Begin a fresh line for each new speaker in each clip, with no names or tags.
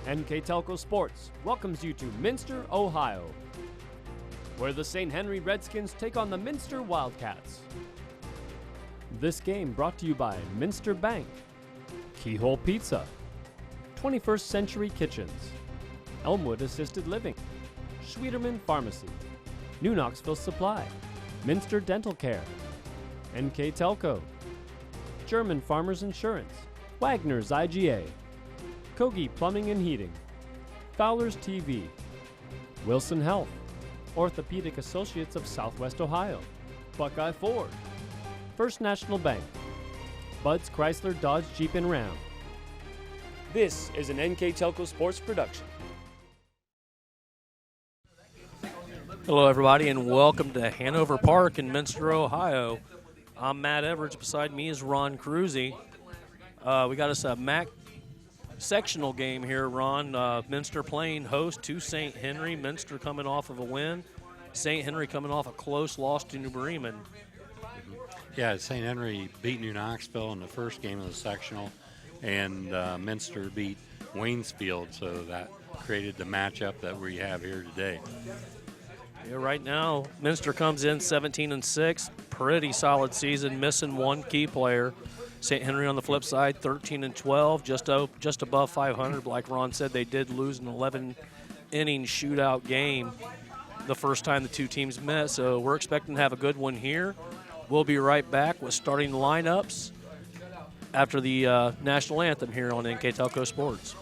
NKTelco Sports welcomes you to Minster, Ohio, where the St. Henry Redskins take on the Minster Wildcats. This game brought to you by Minster Bank, Keyhole Pizza, 21st Century Kitchens, Elmwood Assisted Living, Schwieterman Pharmacy, New Knoxville Supply, Minster Dental Care, NKTelco, German Farmers Insurance, Wagner's IGA, Kogi Plumbing and Heating, Fowler's TV, Wilson Health, Orthopedic Associates of Southwest Ohio, Buckeye Ford, First National Bank, Bud's Chrysler Dodge Jeep and Ram. This is an NKTelco Sports production.
Hello, everybody, and welcome to Hanover Park in Minster, Ohio. I'm Matt Everidge. Beside me is Ron Cruzy. We got us a MAC sectional game here, Ron. Minster playing host to St. Henry. Minster coming off of a win. St. Henry coming off a close loss to New Bremen.
Yeah, St. Henry beat New Knoxville in the first game of the sectional, and Minster beat Waynesfield, so that created the matchup that we have here today.
Yeah, right now, Minster comes in 17-6. Pretty solid season, missing one key player. St. Henry on the flip side, 13-12, just above 500. Like Ron said, they did lose an 11-inning shootout game the first time the two teams met, so we're expecting to have a good one here. We'll be right back with starting lineups after the national anthem here on NKTelco Sports.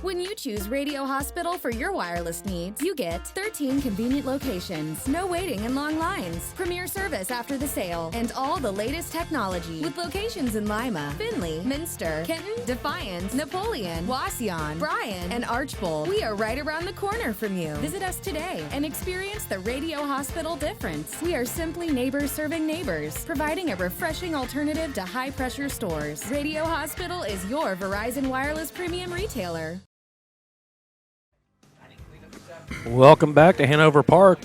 When you choose Radio Hospital for your wireless needs, you get 13 convenient locations, no waiting and long lines, premier service after the sale, and all the latest technology. With locations in Lima, Findlay, Minster, Kenton, Defiance, Napoleon, Wauseon, Bryan, and Archbold. We are right around the corner from you. Visit us today and experience the Radio Hospital difference. We are simply neighbors serving neighbors, providing a refreshing alternative to high-pressure stores. Radio Hospital is your Verizon Wireless premium retailer.
Welcome back to Hanover Park.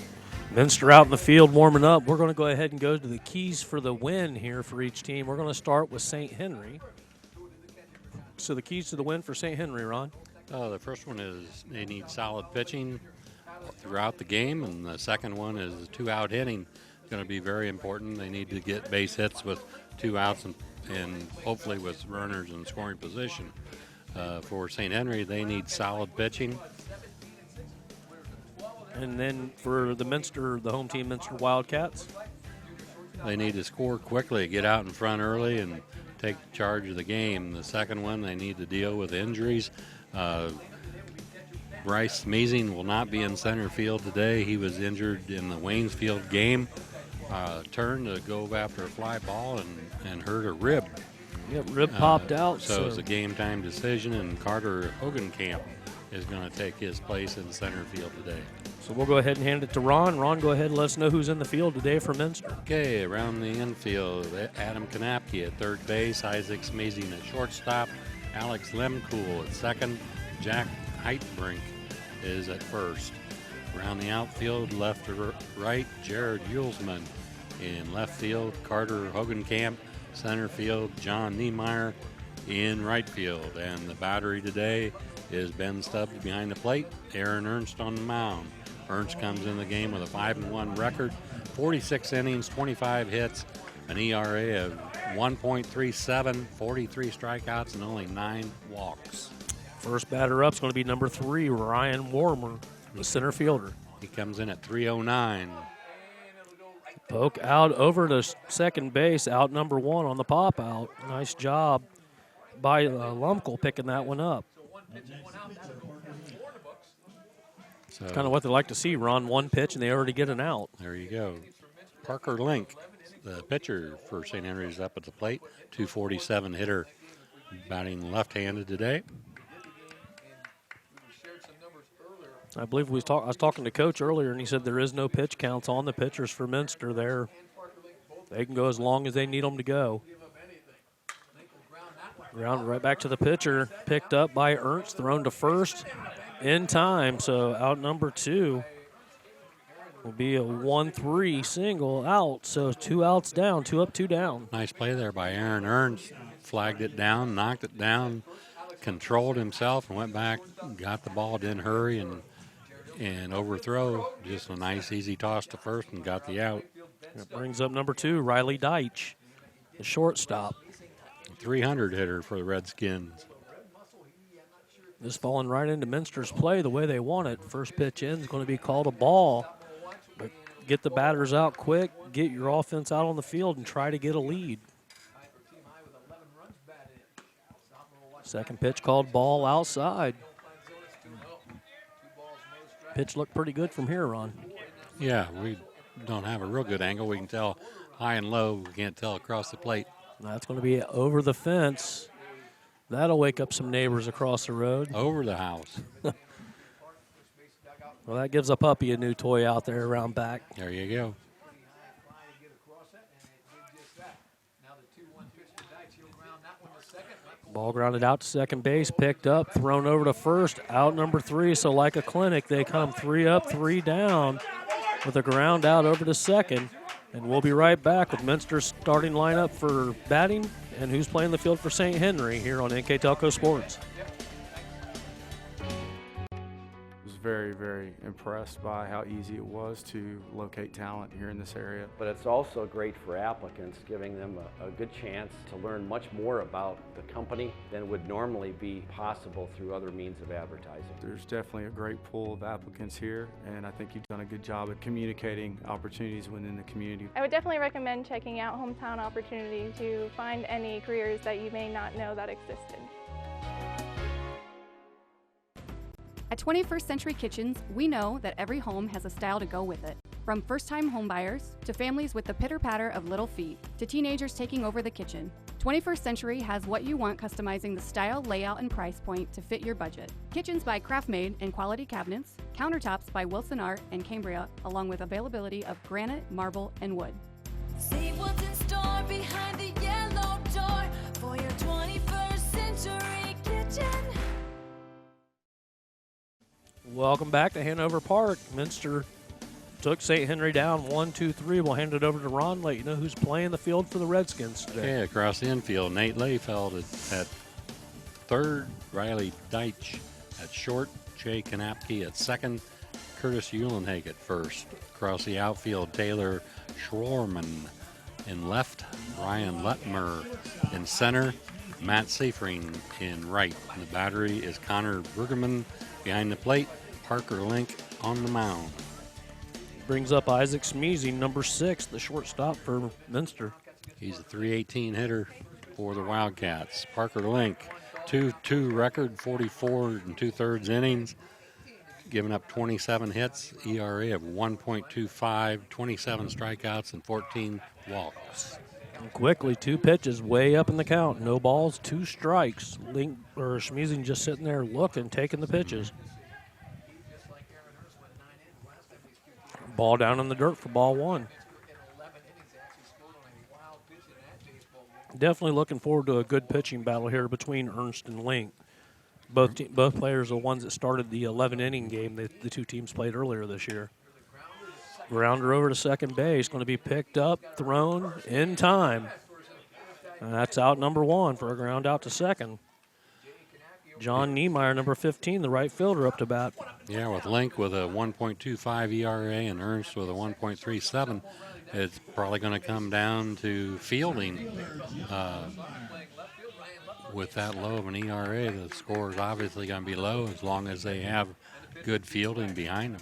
Minster out in the field warming up. We're going to go ahead and go to the keys for the win here for each team. We're going to start with St. Henry. So the keys to the win for St. Henry, Ron?
The first one is they need solid pitching throughout the game, and the second one is two-out hitting. Going to be very important. They need to get base hits with 2 outs and hopefully with runners in scoring position. For St. Henry, they need solid pitching.
And then for the Minster, the home team, Minster Wildcats,
they need to score quickly, get out in front early, and take charge of the game. The second one, they need to deal with injuries. Bryce Measing will not be in center field today. He was injured in the Waynesfield game. Turned to go after a fly ball and hurt a rib.
Yep, rib popped out.
So it's a game-time decision, and Carter Hogenkamp is going to take his place in center field today.
So we'll go ahead and hand it to Ron. Ron, go ahead and let us know who's in the field today for Minster.
Okay, around the infield, Adam Kanapke at third base, Isaac Smazing at shortstop, Alex Lemkool at second, Jack Heitbrink is at first. Around the outfield, left to right, Jared Yulesman. In left field, Carter Hogenkamp. Center field, John Niemeyer. In right field, and the battery today is Ben Stubbs behind the plate, Aaron Ernst on the mound. Ernst comes in the game with a 5-1 record, 46 innings, 25 hits, an ERA of 1.37, 43 strikeouts, and only 9 walks.
First batter up is going to be number 3, Ryan Warmer, the center fielder.
He comes in at 309.
Poke out over to second base, out number 1 on the pop out. Nice job by Lumkel picking that one up.
So
it's kind of what they like to see, Ron. One pitch, and they already get an out.
There you go. Parker Link, the pitcher for St. Henry's, up at the plate. 247 hitter, batting left-handed today.
I believe I was talking to Coach earlier, and he said there is no pitch counts on the pitchers for Minster. They can go as long as they need them to go. Ground right back to the pitcher, picked up by Ernst, thrown to first in time. So out number 2 will be a 1-3 single out. So 2 outs down, 2 up, 2 down.
Nice play there by Aaron Ernst. flagged it down, knocked it down, controlled himself, and went back, got the ball, didn't hurry and overthrow. Just a nice, easy toss to first and got the out.
It brings up number 2, Riley Deitch, the shortstop.
300 hitter for the Redskins.
This falling right into Minster's play the way they want it. First pitch in is going to be called a ball. But get the batters out quick, get your offense out on the field, and try to get a lead. Second pitch called ball outside. Pitch looked pretty good from here, Ron.
Yeah, we don't have a real good angle. We can tell high and low. We can't tell across the plate.
That's going to be over the fence. That'll wake up some neighbors across the road.
Over the house.
Well, that gives a puppy a new toy out there around back.
There you go.
Ball grounded out to second base, picked up, thrown over to first, out number 3. So like a clinic, they come 3 up, 3 down with a ground out over to second. And we'll be right back with Minster's starting lineup for batting and who's playing the field for St. Henry here on NKTelco Sports.
I was very, very impressed by how easy it was to locate talent here in this area.
But it's also great for applicants, giving them a good chance to learn much more about the company than would normally be possible through other means of advertising.
There's definitely a great pool of applicants here, and I think you've done a good job at communicating opportunities within the community.
I would definitely recommend checking out Hometown Opportunity to find any careers that you may not know that existed.
At 21st Century Kitchens, we know that every home has a style to go with it. From first-time homebuyers to families with the pitter-patter of little feet to teenagers taking over the kitchen, 21st Century has what you want, customizing the style, layout, and price point to fit your budget. Kitchens by Craftmade and quality cabinets, countertops by Wilson Art and Cambria, along with availability of granite, marble, and wood.
See what's in store behind the yellow door for your 21st Century Kitchen.
Welcome back to Hanover Park. Minster took St. Henry down 1-2-3. We'll hand it over to Ron, let you know who's playing the field for the Redskins today.
Okay, across the infield, Nate Layfeld at third, Riley Deitch at short, Jay Kanapke at second, Curtis Eulenhage at first. Across the outfield, Taylor Schwarman in left, Ryan Lutmer in center, Matt Safering in right. And the battery is Connor Bergerman behind the plate, Parker Link on the mound.
Brings up Isaac Smeezy, number 6, the shortstop for Minster.
He's a .318 hitter for the Wildcats. Parker Link, 2-2 record, 44 2/3 innings, giving up 27 hits, ERA of 1.25, 27 strikeouts, and 14 walks.
And quickly, 2 pitches way up in the count. No balls, 2 strikes. Smeezy just sitting there looking, taking the pitches. Ball down in the dirt for ball 1. Definitely looking forward to a good pitching battle here between Ernst and Link. Both players are ones that started the 11-inning game that the two teams played earlier this year. Grounder over to second base, going to be picked up, thrown in time. And that's out number 1 for a ground out to second. John Niemeyer, number 15, the right fielder, up to bat.
Yeah, with Link with a 1.25 ERA and Ernst with a 1.37, it's probably going to come down to fielding. With that low of an ERA, the score is obviously going to be low as long as they have good fielding behind them.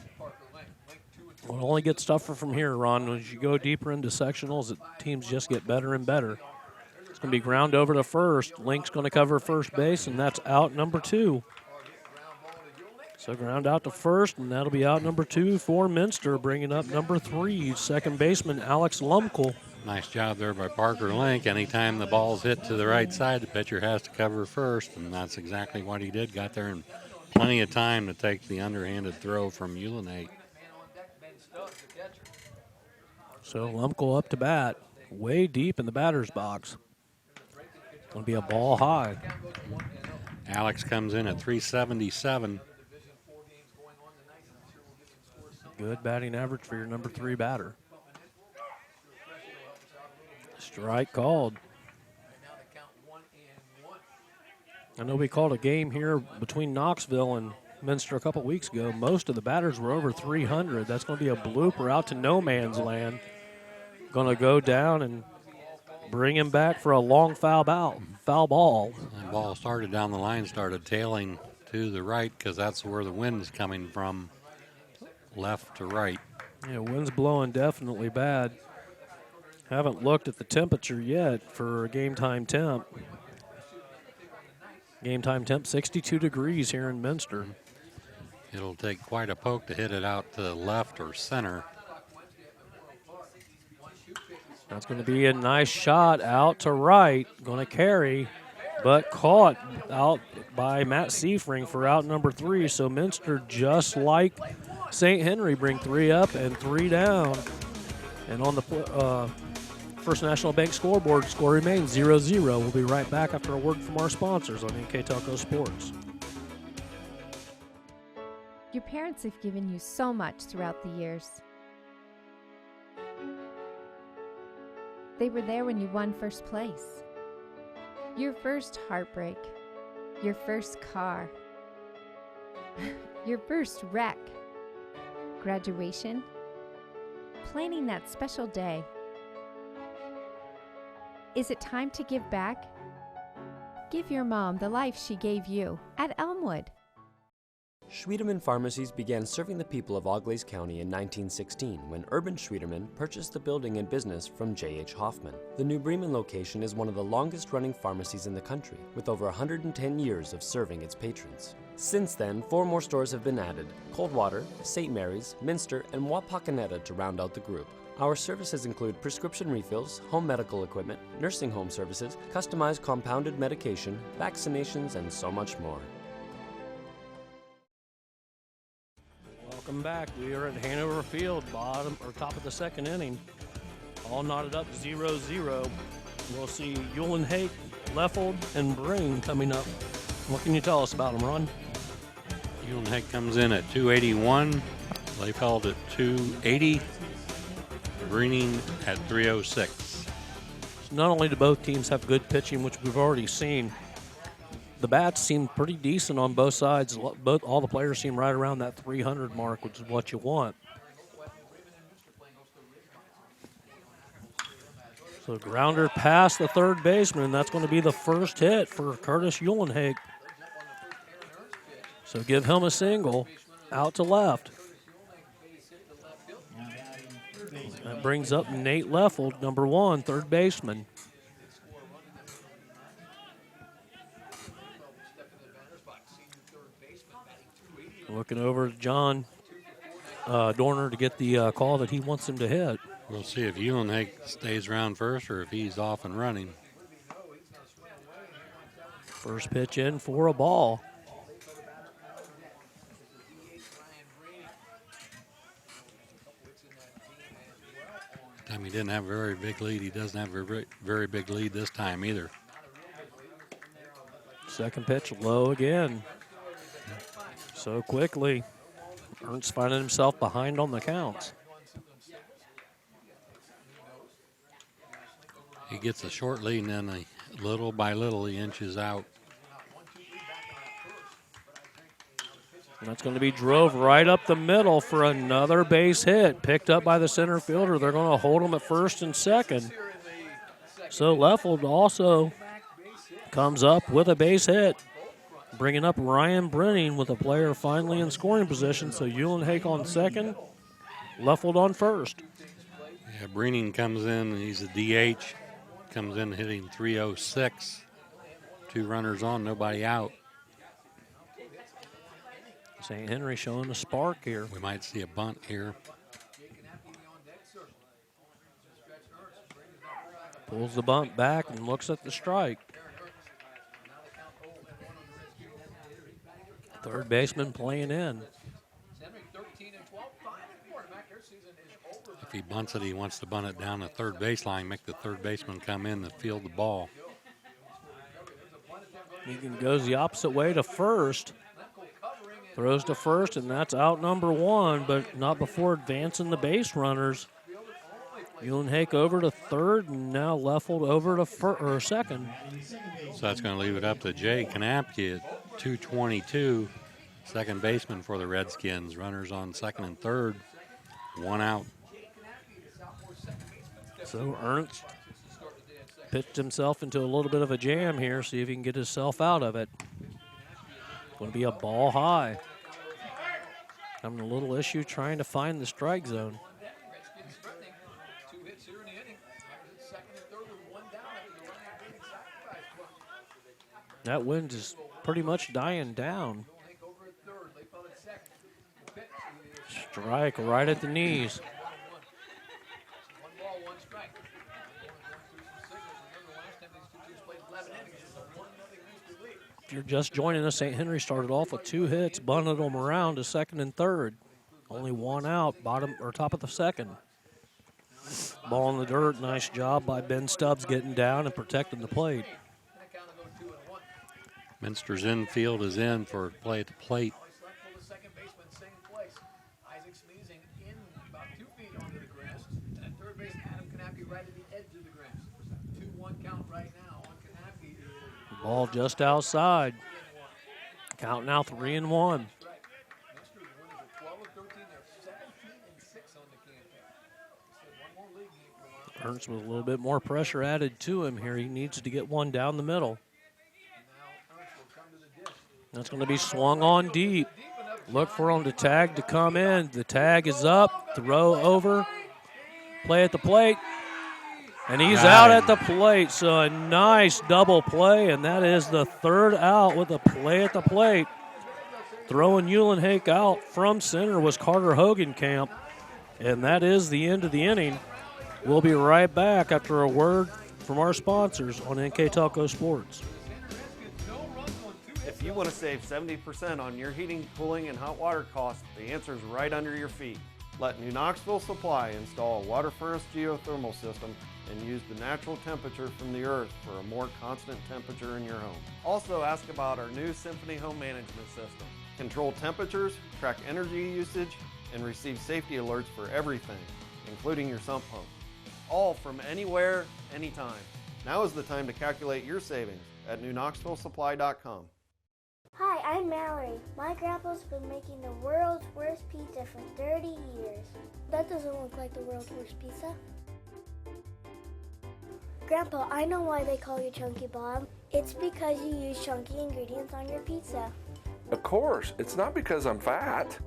Well, it only gets tougher from here, Ron. As you go deeper into sectionals, the teams just get better and better. It's going to be ground over to first. Link's going to cover first base, and that's out number 2. So ground out to first, and that'll be out number 2 for Minster, bringing up number 3, second baseman Alex Lumkel.
Nice job there by Parker Link. Anytime the ball's hit to the right side, the pitcher has to cover first, and that's exactly what he did. Got there in plenty of time to take the underhanded throw from Eulenhage.
So Lumkel up to bat, way deep in the batter's box. Going to be a ball high.
Alex comes in at 377.
Good batting average for your number 3 batter. Strike called. I know we called a game here between Knoxville and Minster a couple weeks ago. Most of the batters were over 300. That's going to be a blooper out to no man's land. Going to go down and bring him back for a long foul ball.
The ball started down the line, started tailing to the right because that's where the wind's coming from, left to right.
Yeah, wind's blowing definitely bad. Haven't looked at the temperature yet for a game time temp. Game time temp 62 degrees here in Minster.
It'll take quite a poke to hit it out to the left or center.
That's going to be a nice shot out to right. Going to carry, but caught out by Matt Seifring for out number 3. So Minster, just like St. Henry, bring 3 up and 3 down. And on the First National Bank scoreboard, score remains 0-0. We'll be right back after a word from our sponsors on NKTelco Sports.
Your parents have given you so much throughout the years. They were there when you won first place. Your first heartbreak. Your first car. Your first wreck. Graduation. Planning that special day. Is it time to give back? Give your mom the life she gave you at Elmwood.
Schwiedemann Pharmacies began serving the people of Auglaize County in 1916 when Urban Schwiedemann purchased the building and business from J.H. Hoffman. The New Bremen location is one of the longest-running pharmacies in the country, with over 110 years of serving its patrons. Since then, 4 more stores have been added: Coldwater, St. Mary's, Minster, and Wapakoneta to round out the group. Our services include prescription refills, home medical equipment, nursing home services, customized compounded medication, vaccinations, and so much more.
Welcome back. We are at Hanover Field, top of the second inning. All knotted up 0-0. We'll see Uhlenhake, Leffold, and Breen coming up. What can you tell us about them, Ron?
Uhlenhake comes in at 281. Leifeld at 280. Greening at 306.
Not only do both teams have good pitching, which we've already seen, the bats seem pretty decent on both sides. All the players seem right around that 300 mark, which is what you want. So grounder past the third baseman, and that's going to be the first hit for Curtis Uhlenhake. So give him a single out to left. That brings up Nate Leffold, number 1, third baseman. Looking over to John Dorner to get the call that he wants him to hit.
We'll see if Uhlenhake stays around first or if he's off and running.
First pitch in for a ball.
Time he didn't have a very big lead. He doesn't have a very big lead this time either.
Second pitch low again. So quickly, Ernst finding himself behind on the counts.
He gets a short lead and then little by little he inches out.
And that's going to be drove right up the middle for another base hit. Picked up by the center fielder. They're going to hold him at first and second. So Leffold also comes up with a base hit. Bringing up Ryan Brenning with a player finally in scoring position. So Uhlenhake on second, Leffold on first.
Yeah, Brenning comes in. He's a DH. Comes in hitting 306. 2 runners on, nobody out.
St. Henry showing a spark here.
We might see a bunt here.
Pulls the bunt back and looks at the strike. Third baseman playing in.
If he bunts it, he wants to bunt it down the third baseline, make the third baseman come in and field the ball.
Egan goes the opposite way to first. Throws to first, and that's out number 1, but not before advancing the base runners. Uhlenhake over to third, and now Leffel over to second.
So that's going to leave it up to Jay Kanapke at 222, second baseman for the Redskins. Runners on second and third, one out.
So Ernst pitched himself into a little bit of a jam here, see if he can get himself out of it. Going to be a ball high. Having a little issue trying to find the strike zone. That wind is pretty much dying down. Strike right at the knees. If you're just joining us, St. Henry started off with 2 hits, bunted them around to second and third. Only one out, bottom or top of the second. Ball in the dirt, nice job by Ben Stubbs getting down and protecting the plate.
Minster's infield is in for play at the plate.
Ball just outside. Count now 3-1. Ernst with a little bit more pressure added to him here. He needs to get one down the middle. That's going to be swung on deep. Look for him to tag to come in. The tag is up. Throw over. Play at the plate. And he's out at the plate. So a nice double play, and that is the third out with a play at the plate. Throwing Uhlenhake out from center was Carter Hogenkamp. And that is the end of the inning. We'll be right back after a word from our sponsors on NKTelco Sports.
If you want to save 70% on your heating, cooling, and hot water costs, the answer is right under your feet. Let New Knoxville Supply install a water furnace geothermal system and use the natural temperature from the earth for a more constant temperature in your home. Also ask about our new Symphony home management system. Control temperatures, track energy usage, and receive safety alerts for everything, including your sump pump. All from anywhere, anytime. Now is the time to calculate your savings at newknoxvillesupply.com.
Hi, I'm Mallory. My grandpa's been making the world's worst pizza for 30 years. That doesn't look like the world's worst pizza. Grandpa, I know why they call you Chunky Bob. It's because you use chunky ingredients on your pizza.
Of course, it's not because I'm fat.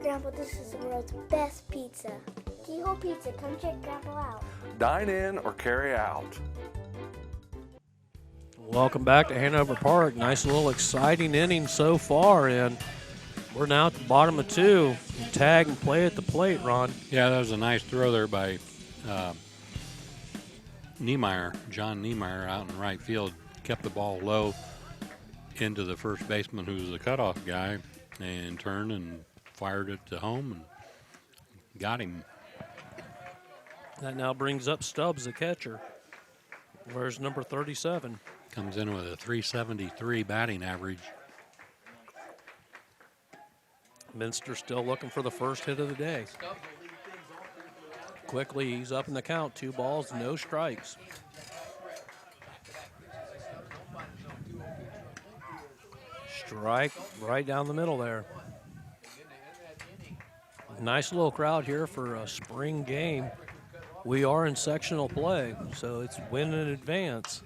Grandpa, this is the world's best pizza. Keyhole Pizza, come check Grandpa out.
Dine in or carry out.
Welcome back to Hanover Park. Nice little exciting inning so far, and we're now at the bottom of 2. Tag and play at the plate, Ron.
Yeah, that was a nice throw there by Niemeyer, John Niemeyer out in right field. Kept the ball low into the first baseman, who's the cutoff guy, and turned and fired it to home and got him.
That now brings up Stubbs, the catcher. Where's number 37?
Comes in with a 373 batting average.
Minster still looking for the first hit of the day. Quickly, he's up in the count. 2 balls, no strikes. Strike right down the middle there. Nice little crowd here for a spring game. We are in sectional play, so it's win in advance.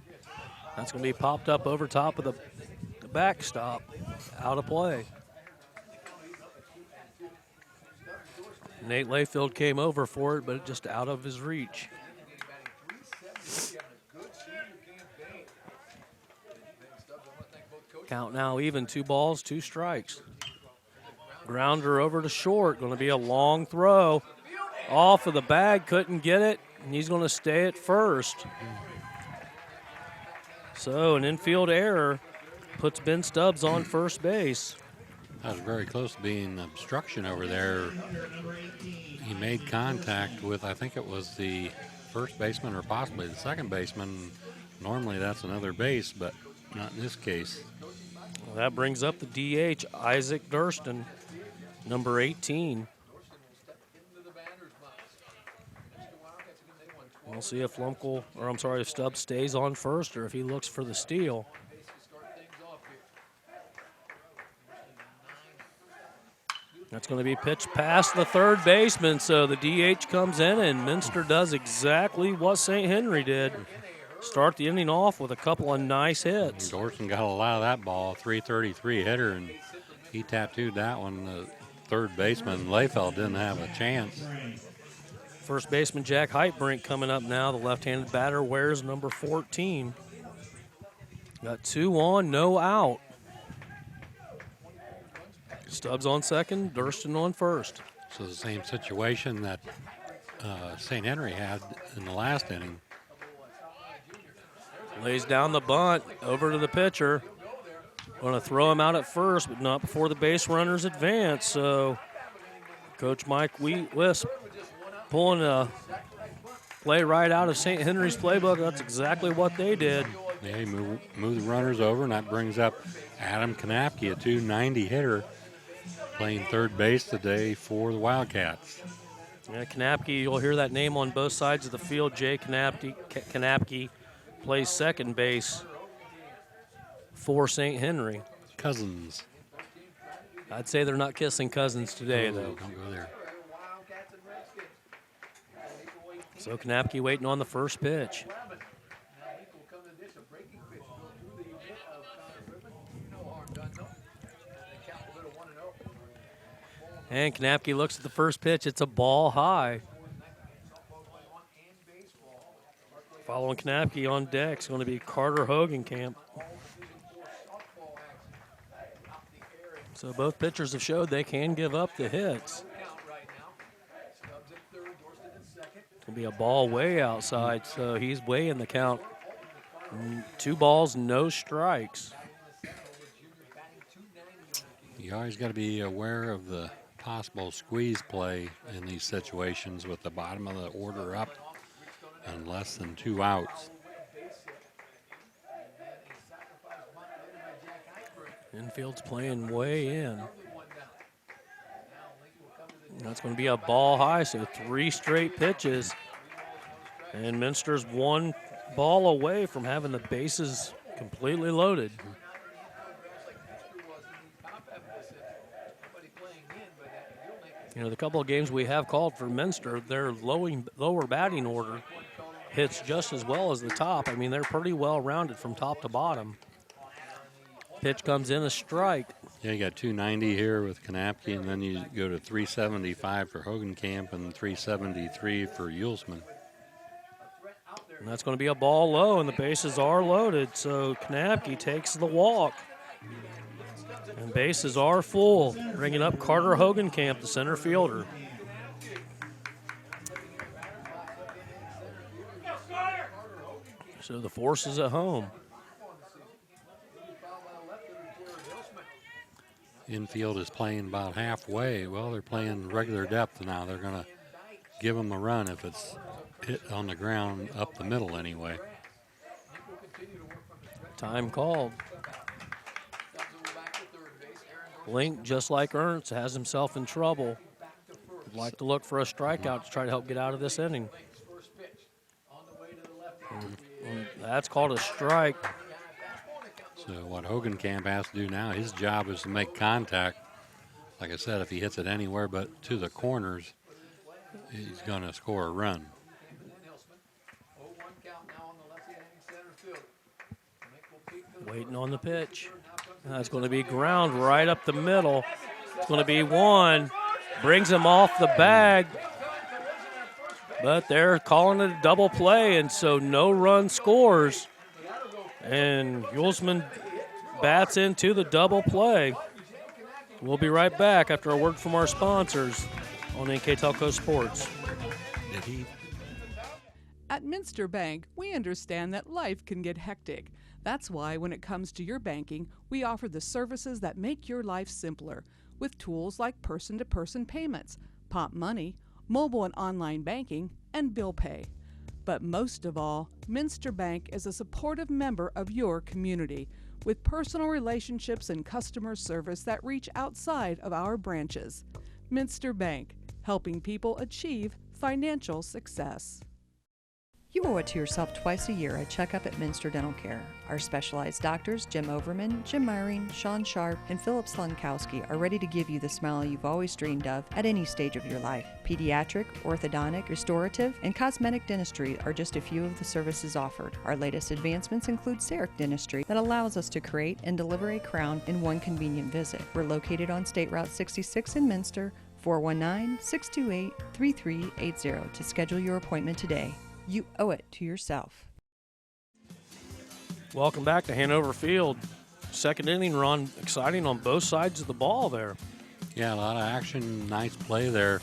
That's going to be popped up over top of the backstop, out of play. Nate Layfield came over for it, but just out of his reach. Count now even, 2 balls, 2 strikes. Grounder over to short, going to be a long throw. Off of the bag, couldn't get it, and he's going to stay at first. So an infield error puts Ben Stubbs on first base.
That was very close to being obstruction over there. He made contact with, I think it was the first baseman or possibly the second baseman. Normally that's another base, but not in this case.
Well, that brings up the DH, Isaac Durston, number 18. We'll see if if Stubbs stays on first or if he looks for the steal. That's going to be pitched past the third baseman, so the DH comes in, and Minster does exactly what St. Henry did. Start the inning off with a couple of nice hits.
Dorson got a lot of that ball, 333 hitter, and he tattooed that one. The third baseman, Layfeld, didn't have a chance.
First baseman Jack Heitbrink coming up now. The left-handed batter wears number 14. Got 2 on, no out. Stubbs on second, Durston on first.
So the same situation that St. Henry had in the last inning.
Lays down the bunt, over to the pitcher. Going to throw him out at first, but not before the base runners advance. So Coach Mike Wisp pulling a play right out of St. Henry's playbook. That's exactly what they did.
They move the runners over, and that brings up Adam Kanapke, a 290 hitter, playing third base today for the Wildcats.
Yeah, Kanapke, you'll hear that name on both sides of the field. Jay Kanapke plays second base for St. Henry.
Cousins.
I'd say they're not kissing cousins today, though.
Don't go there.
So Kanapke waiting on the first pitch. And Kanapke looks at the first pitch. It's a ball high. Following Kanapke on deck is going to be Carter Hogenkamp. So both pitchers have showed they can give up the hits. It'll be a ball way outside, so he's way in the count. 2 balls, no strikes.
You always got to be aware of the possible squeeze play in these situations with the bottom of the order up and less than 2 outs.
Infield's playing way in. That's going to be a ball high, so 3 straight pitches. And Minster's 1 ball away from having the bases completely loaded. You know, the couple of games we have called for Minster, their lower batting order hits just as well as the top. I mean, they're pretty well rounded from top to bottom. Pitch comes in, a strike.
Yeah, you got 290 here with Kanapke, and then you go to 375 for Hogenkamp and 373 for Yulesman.
And that's going to be a ball low, and the bases are loaded, so Kanapke takes the walk. And bases are full, bringing up Carter Hogenkamp, the center fielder. So the force is at home.
Infield is playing about halfway. Well, they're playing regular depth now. They're going to give them a run if it's hit on the ground up the middle anyway.
Time called. Link, just like Ernst, has himself in trouble. Would like to look for a strikeout to try to help get out of this inning. And that's called a strike.
So what Hogenkamp has to do now, his job is to make contact. Like I said, if he hits it anywhere but to the corners, he's going to score a run.
Waiting on the pitch. That's going to be ground right up the middle. It's going to be 1. Brings him off the bag. But they're calling it a double play, and so no run scores. And Yulesman bats into the double play. We'll be right back after a word from our sponsors on NKTelco Sports.
At Minster Bank, we understand that life can get hectic. That's why when it comes to your banking, we offer the services that make your life simpler with tools like person-to-person payments, Pop Money, mobile and online banking, and bill pay. But most of all, Minster Bank is a supportive member of your community with personal relationships and customer service that reach outside of our branches. Minster Bank, helping people achieve financial success.
You owe it to yourself twice a year a checkup at Minster Dental Care. Our specialized doctors, Jim Overman, Jim Myring, Sean Sharp, and Philip Slunkowski, are ready to give you the smile you've always dreamed of at any stage of your life. Pediatric, orthodontic, restorative, and cosmetic dentistry are just a few of the services offered. Our latest advancements include CEREC dentistry that allows us to create and deliver a crown in one convenient visit. We're located on State Route 66 in Minster, 419-628-3380 to schedule your appointment today. You owe it to yourself.
Welcome back to Hanover Field. Second inning run, exciting on both sides of the ball there.
Yeah, a lot of action. Nice play there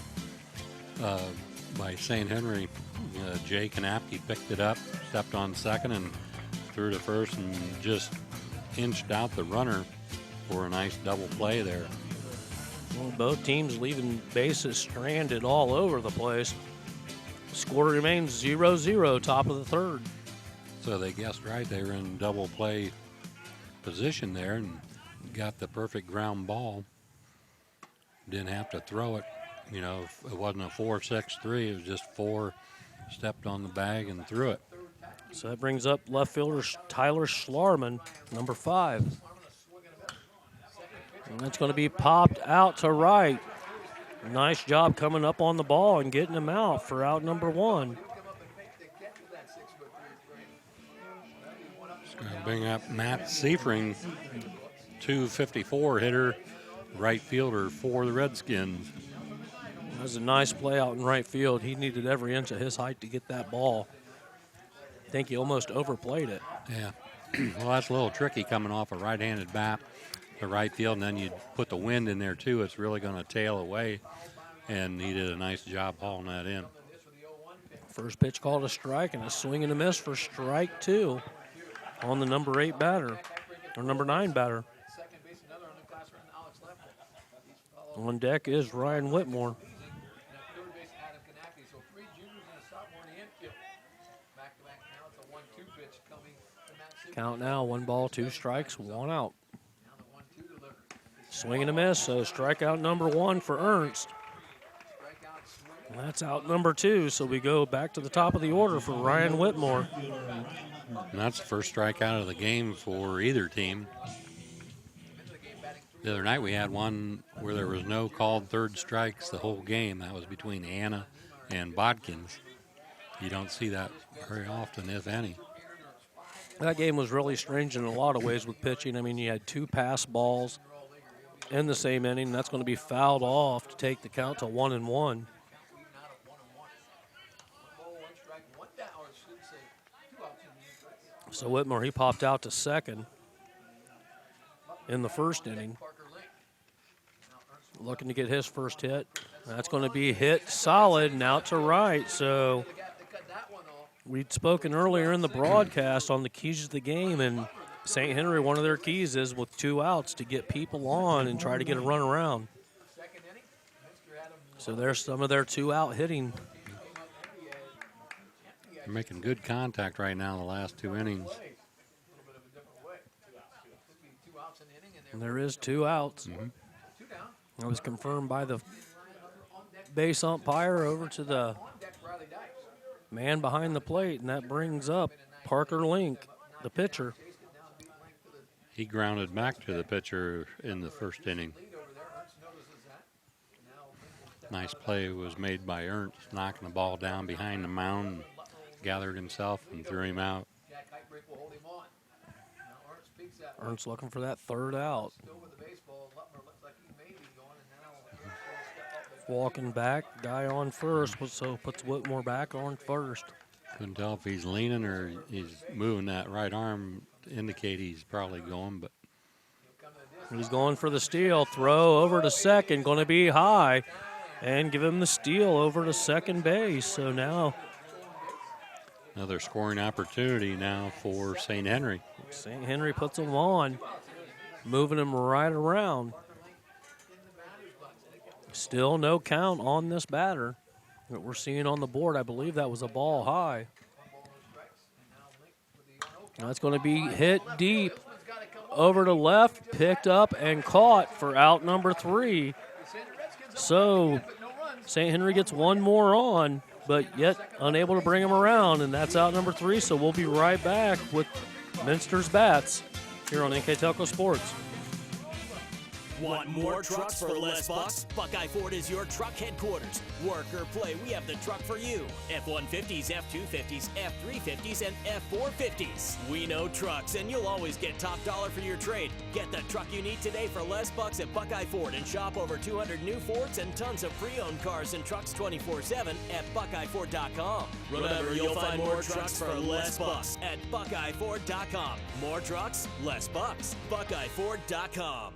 by St. Henry. Jay Kanapke picked it up, stepped on second, and threw to first and just inched out the runner for a nice double play there.
Well, both teams leaving bases stranded all over the place. Score remains 0-0, top of the third.
So they guessed right. They were in double play position there and got the perfect ground ball. Didn't have to throw it. You know, it wasn't a 4-6-3. It was just 4 stepped on the bag and threw it.
So that brings up left fielder Tyler Schlarman, number 5. And that's going to be popped out to right. Nice job coming up on the ball and getting him out for out number 1.
It's going to bring up Matt Seifring, 254 hitter, right fielder for the Redskins.
That was a nice play out in right field. He needed every inch of his height to get that ball. I think he almost overplayed it.
Yeah. Well, that's a little tricky coming off a right-handed bat to right field, and then you put the wind in there too. It's really going to tail away, and he did a nice job hauling that in.
First pitch called a strike, and a swing and a miss for strike 2 on the number 8 batter, or number 9 batter. On deck is Ryan Whitmore. Count now, 1 ball, 2 strikes, 1 out. Swing and a miss, so strikeout number 1 for Ernst. And that's out number 2, so we go back to the top of the order for Ryan Whitmore.
And that's the first strikeout of the game for either team. The other night we had one where there was no called third strikes the whole game. That was between Anna and Bodkins. You don't see that very often, if any.
That game was really strange in a lot of ways with pitching. I mean, you had 2 pass balls in the same inning. That's going to be fouled off to take the count to 1-1. So Whitmore, he popped out to second in the first inning. Looking to get his first hit. That's going to be hit solid and out to right. So we'd spoken earlier in the broadcast on the keys to the game, and St. Henry, one of their keys is with 2 outs to get people on and try to get a run around. So there's some of their 2-out hitting.
They're making good contact right now in the last 2 innings.
And there is 2 outs.
Mm-hmm.
That was confirmed by the base umpire over to the man behind the plate, and that brings up Parker Link, the pitcher.
He grounded back to the pitcher in the first inning. Nice play was made by Ernst, knocking the ball down behind the mound, gathered himself and threw him out.
Ernst looking for that 3rd out. Walking back, guy on first, so puts Whitmore back on first.
Couldn't tell if he's leaning or he's moving that right arm to indicate he's probably going, but
he's going for the steal. Throw over to second, going to be high, and give him the steal over to second base. So now
another scoring opportunity now for St. Henry.
St. Henry puts him on, moving him right around. Still no count on this batter that we're seeing on the board. I believe that was a ball high. That's going to be hit deep over to left, picked up and caught for out number 3. So St. Henry gets 1 more on but yet unable to bring them around, and that's out number 3. So we'll be right back with Minster's bats here on NKTelco Sports.
Want more trucks for less bucks? Buckeye Ford is your truck headquarters. Work or play, we have the truck for you. F-150s, F-250s, F-350s, and F-450s. We know trucks, and you'll always get top dollar for your trade. Get the truck you need today for less bucks at Buckeye Ford and shop over 200 new Fords and tons of pre-owned cars and trucks 24/7 at BuckeyeFord.com. Remember, you'll find more trucks for less bucks at BuckeyeFord.com. More trucks, less bucks. BuckeyeFord.com.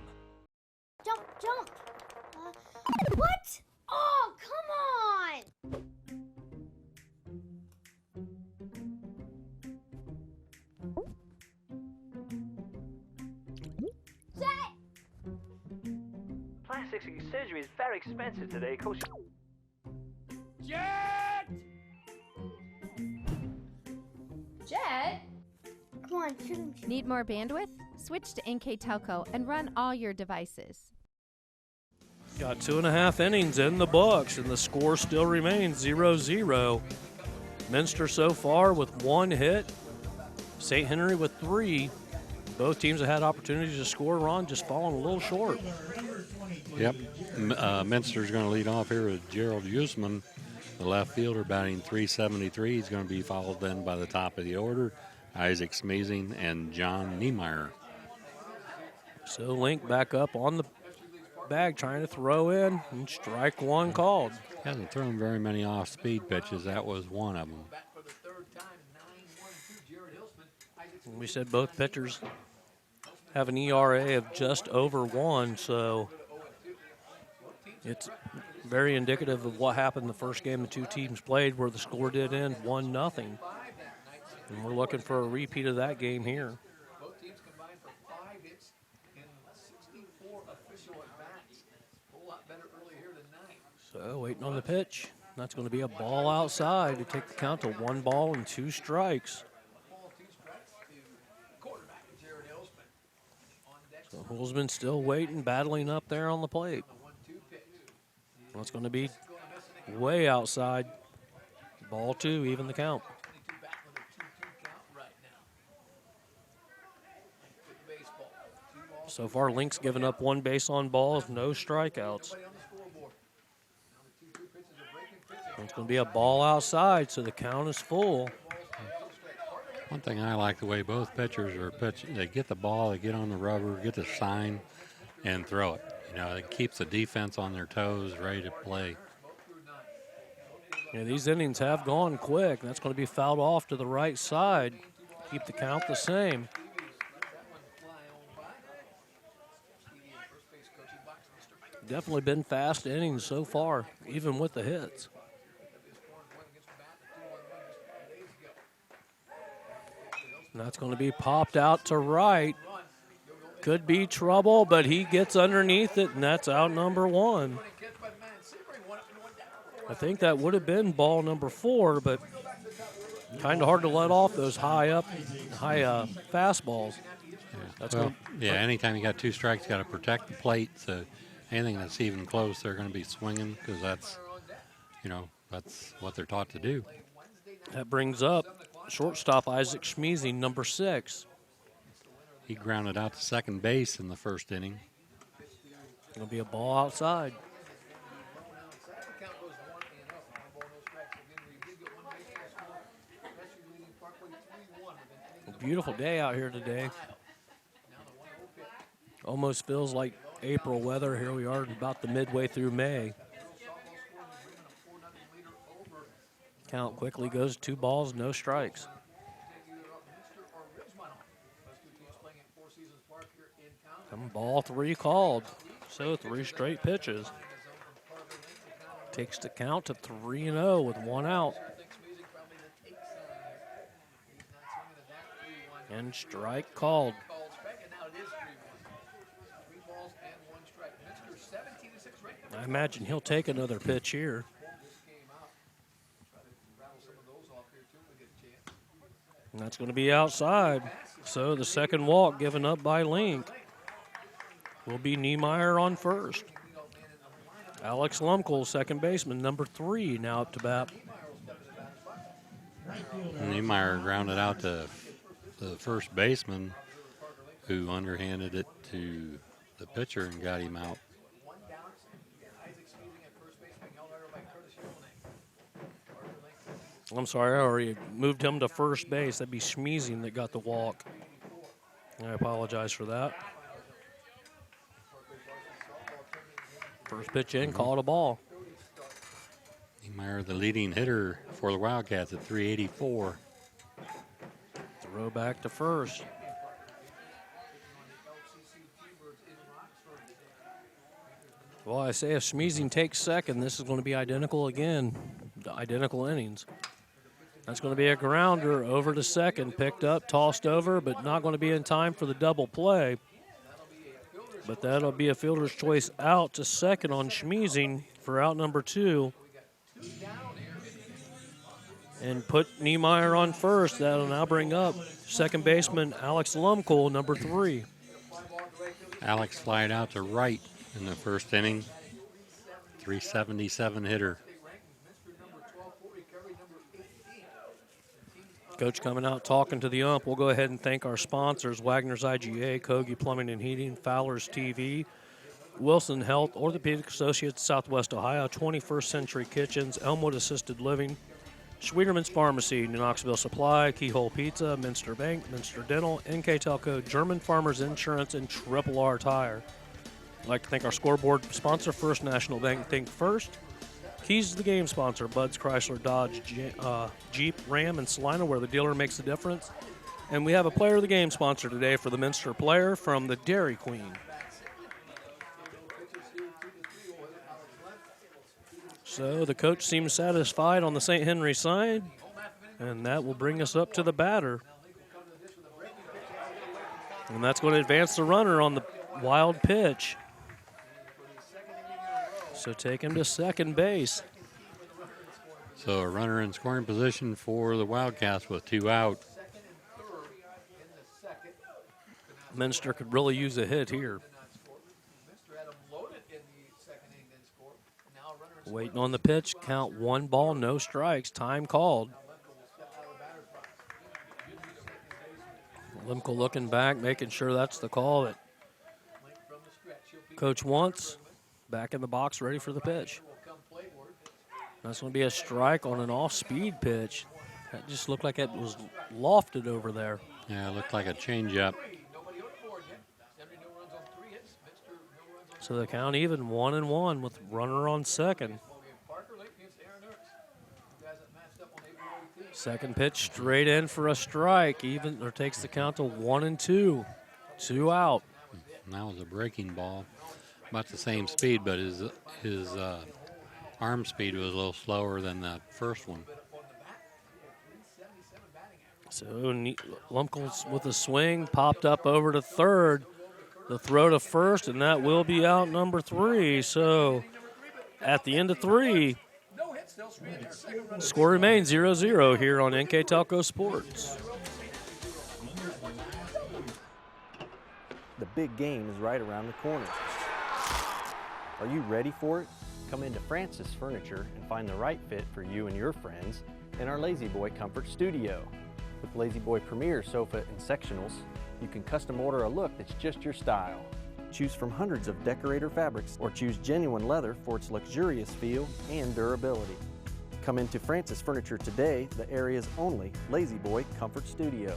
Jump, jump. What? Oh, come on! Set!
Plastic surgery is very expensive today. It costs...
Jet!
Jet?
Come on, shoot him.
Need more bandwidth? Switch to NKTelco and run all your devices.
Got 2.5 innings in the books, and the score still remains 0-0. Minster so far with 1 hit, St. Henry with 3. Both teams have had opportunities to score. Ron just falling a little short.
Yep. Minster's going to lead off here with Gerald Usman, the left fielder, batting .373. He's going to be followed then by the top of the order, Isaac Smazing and John Niemeyer.
So Link back up on the bag trying to throw in, and strike 1 called.
Hasn't thrown very many off-speed pitches. That was one of them.
We said both pitchers have an ERA of just over 1, so it's very indicative of what happened the first game the two teams played, where the score did end 1-0. And we're looking for a repeat of that game here. So waiting on the pitch. That's going to be a ball outside to take the count to 1 ball and 2 strikes. So Hulsman still waiting, battling up there on the plate. That's going to be way outside. Ball 2, even the count. So far, Link's given up 1 base on balls, no strikeouts. It's going to be a ball outside, so the count is full.
One thing I like the way both pitchers are pitching, they get the ball, they get on the rubber, get the sign, and throw it. You know, it keeps the defense on their toes, ready to play.
Yeah, these innings have gone quick. That's going to be fouled off to the right side. Keep the count the same. Definitely been fast innings so far, even with the hits. And that's going to be popped out to right. Could be trouble, but he gets underneath it, and that's out number 1. I think that would have been ball number 4, but kind of hard to let off those high fastballs.
Anytime you got 2 strikes, you got to protect the plate. So anything that's even close, they're going to be swinging, because that's what they're taught to do.
That brings up shortstop Isaac Schmeezing, number 6.
He grounded out to second base in the first inning.
It'll be a ball outside. A beautiful day out here today. Almost feels like April weather. Here we are about the midway through May. Count quickly goes 2 balls, no strikes. And ball 3 called. So 3 straight pitches. Takes the count to 3-0 with 1 out. And strike called. I imagine he'll take another pitch here. And that's going to be outside. So the second walk given up by Link will be Niemeyer on first. Alex Lumkel, second baseman, number 3, now up to bat.
And Niemeyer grounded out to the first baseman, who underhanded it to the pitcher and got him out.
I'm sorry, I already moved him to first base. That'd be Schmeezing that got the walk. I apologize for that. First pitch in, called a ball.
Niemeyer, the leading hitter for the Wildcats at 384.
Throw back to first. Well, I say if Schmeezing takes second, this is going to be identical again. Identical innings. That's going to be a grounder over to second, picked up, tossed over, but not going to be in time for the double play. But that'll be a fielder's choice out to second on Schmeezing for out number 2. And put Niemeyer on first. That'll now bring up second baseman Alex Lumkohl, number 3.
Alex flied out to right in the first inning. 377 hitter.
Coach coming out talking to the ump. We'll go ahead and thank our sponsors: Wagner's IGA, Kogi Plumbing and Heating, Fowler's TV, Wilson Health, Orthopedic Associates, Southwest Ohio, 21st Century Kitchens, Elmwood Assisted Living, Schwieterman's Pharmacy, New Knoxville Supply, Keyhole Pizza, Minster Bank, Minster Dental, NKTelco, German Farmers Insurance, and Triple R Tire. I'd like to thank our scoreboard sponsor, First National Bank. Think First. Keys to the game sponsor, Bud's Chrysler, Dodge, Jeep, Ram, and Salina, where the dealer makes the difference. And we have a player of the game sponsor today for the Minster player from the Dairy Queen. So the coach seems satisfied on the St. Henry side, and that will bring us up to the batter. And that's going to advance the runner on the wild pitch. So take him to second base.
So a runner in scoring position for the Wildcats with 2 out.
Minster could really use a hit here. Waiting on the pitch, count 1 ball, no strikes, time called. Limco looking back, making sure that's the call that coach wants. Back in the box, ready for the pitch. That's going to be a strike on an off-speed pitch. That just looked like it was lofted over there.
Yeah, it looked like a changeup.
So the count even 1-1 with runner on second. Second pitch straight in for a strike, even or takes the count to 1-2. 2 out.
And that was a breaking ball. About the same speed, but his arm speed was a little slower than that first one.
So Lumpkins with a swing, popped up over to third. The throw to first, and that will be out number 3. So at the end of 3, score remains 0-0 here on NKTelco Sports.
The big game is right around the corner. Are you ready for it? Come into Francis Furniture and find the right fit for you and your friends in our Lazy Boy Comfort Studio. With Lazy Boy Premier sofa and sectionals, you can custom order a look that's just your style. Choose from hundreds of decorator fabrics or choose genuine leather for its luxurious feel and durability. Come into Francis Furniture today, the area's only Lazy Boy Comfort Studio.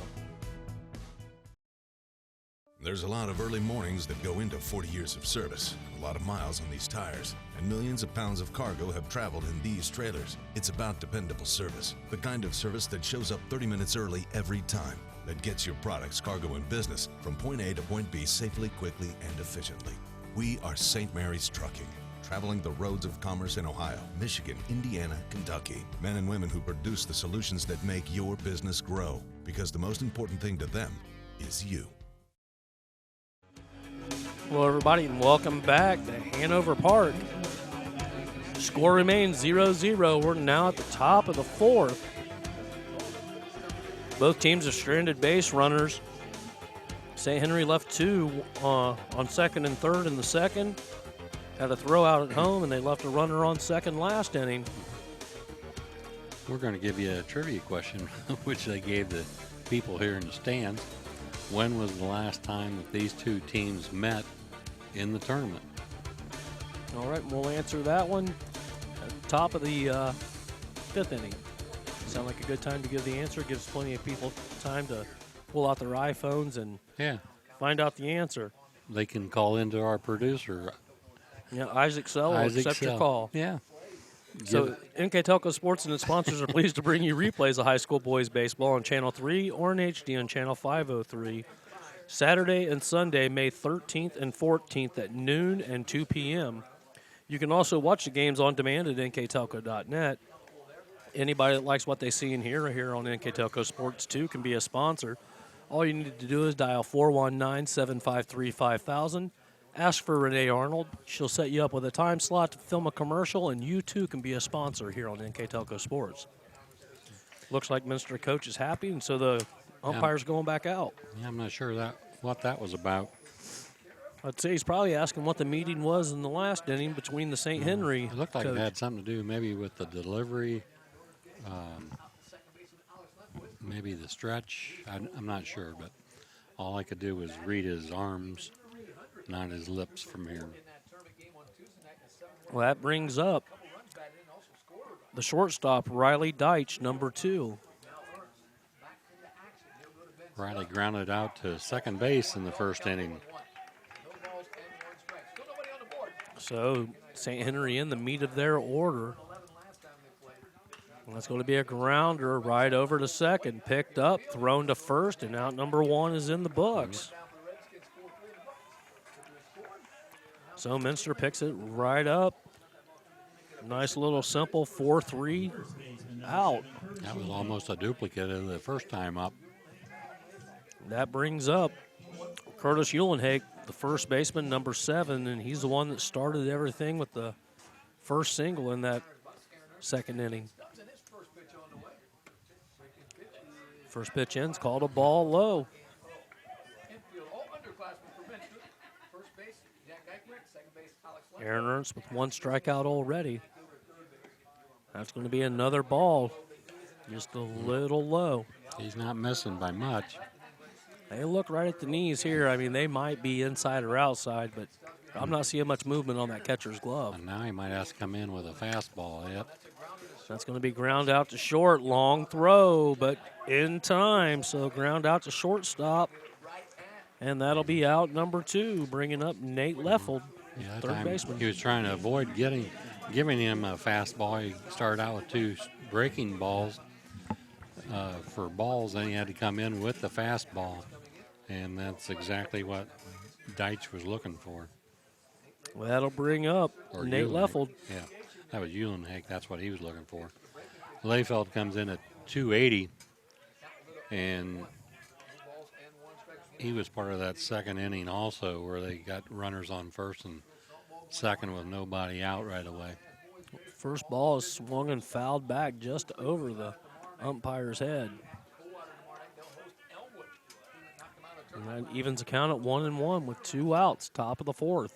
There's a lot of early mornings that go into 40 years of service, a lot of miles on these tires, and millions of pounds of cargo have traveled in these trailers. It's about dependable service, the kind of service that shows up 30 minutes early every time, that gets your products, cargo, and business from point A to point B safely, quickly, and efficiently. We are St. Mary's Trucking, traveling the roads of commerce in Ohio, Michigan, Indiana, Kentucky. Men and women who produce the solutions that make your business grow, because the most important thing to them is you.
Hello, everybody, and welcome back to Hanover Park. Score remains 0-0. We're now at the top of the 4th. Both teams are stranded base runners. St. Henry left 2 on second and third in the second. Had a throw out at home, and they left a runner on second last inning.
We're going to give you a trivia question, which they gave the people here in the stands. When was the last time that these two teams met in the tournament?
All right, we'll answer that one at the top of the 5th inning. Sound like a good time to give the answer. Gives plenty of people time to pull out their iPhones and find out the answer.
They can call into our producer.
Yeah, Isaac Sell will accept your call.
Yeah.
So NKTelco Sports and its sponsors are pleased to bring you replays of high school boys baseball on Channel 3 or in HD on Channel 503. Saturday and Sunday, May 13th and 14th at noon and 2 p.m. You can also watch the games on demand at nktelco.net. Anybody that likes what they see and hear here on NKTelco Sports 2 can be a sponsor. All you need to do is dial 419-753-5000. Ask for Renee Arnold. She'll set you up with a time slot to film a commercial, and you too can be a sponsor here on NKTelco Sports. Looks like Minster coach is happy, and so the umpire's going back out.
Yeah, I'm not sure what that was about.
I'd say he's probably asking what the meeting was in the last inning between the St. Henry
It looked like
coach.
it had something to do maybe with the delivery, maybe the stretch. I'm not sure, but all I could do was read his arms, not his lips from here.
Well, that brings up the shortstop, Riley Deitch, number 2.
Riley grounded out to second base in the first inning.
So St. Henry in the meat of their order. And that's going to be a grounder right over to second. Picked up, thrown to first, and out number 1 is in the books. So Minster picks it right up. Nice little simple 4-3 out.
That was almost a duplicate of the first time up.
That brings up Curtis Eulenhake, the first baseman, number 7, and he's the one that started everything with the first single in that second inning. First pitch in's called a ball low. Aaron Ernst with 1 strikeout already. That's going to be another ball, just a little low.
He's not missing by much.
They look right at the knees here. I mean, they might be inside or outside, but I'm not seeing much movement on that catcher's glove.
And now he might have to come in with a fastball. Yep.
That's going to be ground out to short. Long throw, but in time. So ground out to shortstop. And that'll be out number 2, bringing up Nate Leffold, third baseman.
He was trying to avoid giving him a fastball. He started out with 2 breaking balls for balls, then he had to come in with the fastball. And that's exactly what Deitch was looking for.
Well, that'll bring up Nate Leffold.
Yeah, that was Eulenhake. That's what he was looking for. Lefeld comes in at 280, and he was part of that second inning also where they got runners on first and second with nobody out right away.
First ball is swung and fouled back just over the umpire's head. And that evens the count at 1-1 with 2 outs, top of the 4th.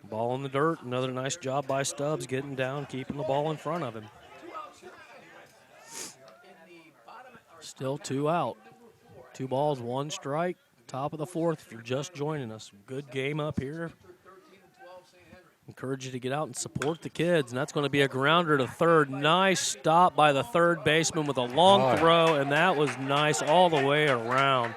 Ball in the dirt. Another nice job by Stubbs getting down, keeping the ball in front of him. Still 2 out. 2 balls, 1 strike. Top of the 4th if you're just joining us. Good game up here. Encourage you to get out and support the kids. And that's going to be a grounder to third. Nice stop by the third baseman with a long throw, and that was nice all the way around.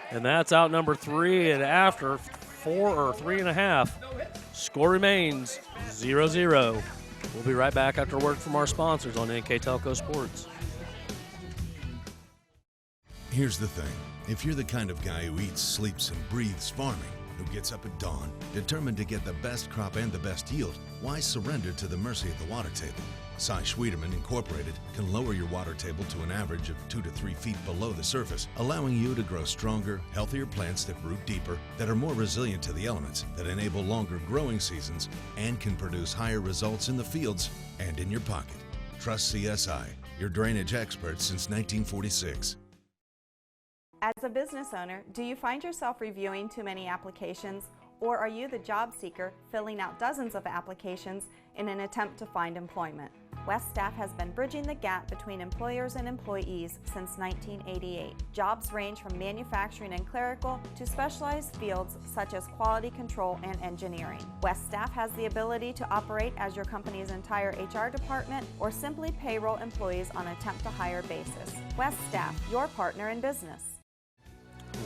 And that's out number 3, and after 4 or 3.5, score remains 0-0. We'll be right back after word from our sponsors on NKTelco Sports.
Here's the thing. If you're the kind of guy who eats, sleeps, and breathes farming, who gets up at dawn, determined to get the best crop and the best yield, why surrender to the mercy of the water table? Cy Schwiedemann Incorporated can lower your water table to an average of 2 to 3 feet below the surface, allowing you to grow stronger, healthier plants that root deeper, that are more resilient to the elements, that enable longer growing seasons, and can produce higher results in the fields and in your pocket. Trust CSI, your drainage experts since 1946.
As a business owner, do you find yourself reviewing too many applications Or are you the job seeker filling out dozens of applications in an attempt to find employment? West Staff has been bridging the gap between employers and employees since 1988. Jobs range from manufacturing and clerical to specialized fields such as quality control and engineering. West Staff has the ability to operate as your company's entire HR department or simply payroll employees on a temp to hire basis. West Staff, your partner in business.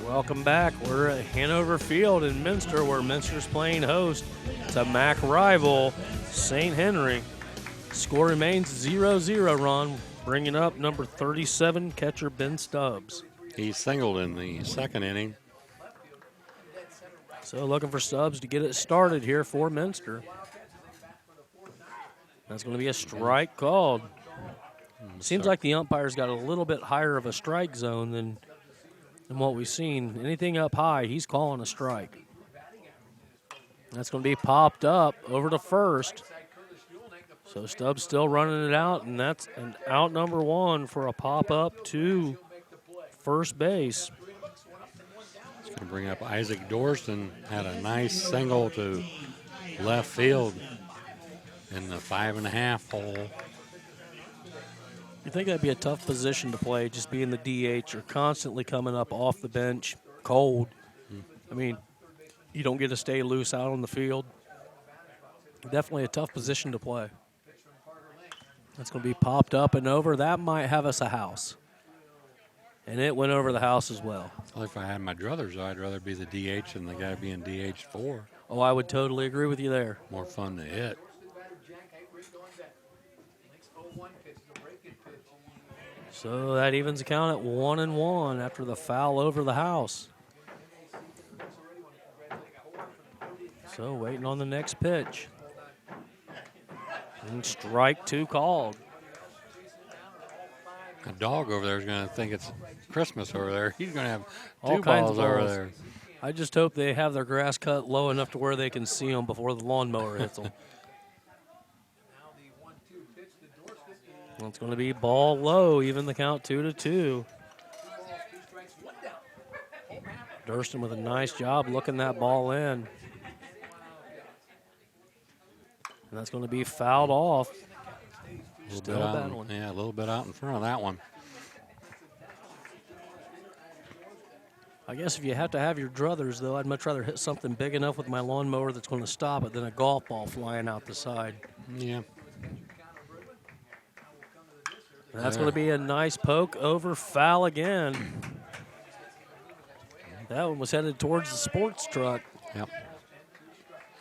Welcome back. We're at Hanover Field in Minster, where Minster's playing host to MAC rival St. Henry. Score remains 0-0, Ron. Bringing up number 37, catcher Ben Stubbs.
He singled in the second inning.
So looking for Stubbs to get it started here for Minster. That's going to be a strike called. Seems like the umpire's got a little bit higher of a strike zone than what we've seen. Anything up high, he's calling a strike. That's going to be popped up over to first. So Stubbs still running it out, and that's an out number one for a pop-up to first base.
It's going to bring up Isaac Dorston. Had a nice single to left field in the 5.5 hole.
You think that'd be a tough position to play, just being the DH? You're constantly coming up off the bench, cold. I mean, you don't get to stay loose out on the field. Definitely a tough position to play. That's going to be popped up and over. That might have us a house. And it went over the house as well.
Well, if I had my druthers, I'd rather be the DH than the guy being DH 4.
Oh, I would totally agree with you there.
More fun to hit.
So that evens the count at 1-1 after the foul over the house. So waiting on the next pitch. And strike two called.
A dog over there is going to think it's Christmas over there. He's going to have
All
two
kinds
balls
of
over
balls.
there.
I just hope they have their grass cut low enough to where they can see them before the lawnmower hits them. It's going to be ball low, even the count 2-2. Durston with a nice job looking that ball in. And that's going to be fouled off. Still battling.
Yeah, a little bit out in front of that one.
I guess if you have to have your druthers, though, I'd much rather hit something big enough with my lawnmower that's going to stop it than a golf ball flying out the side.
Yeah.
And that's going to be a nice poke over, foul again. That one was headed towards the sports truck.
Yep.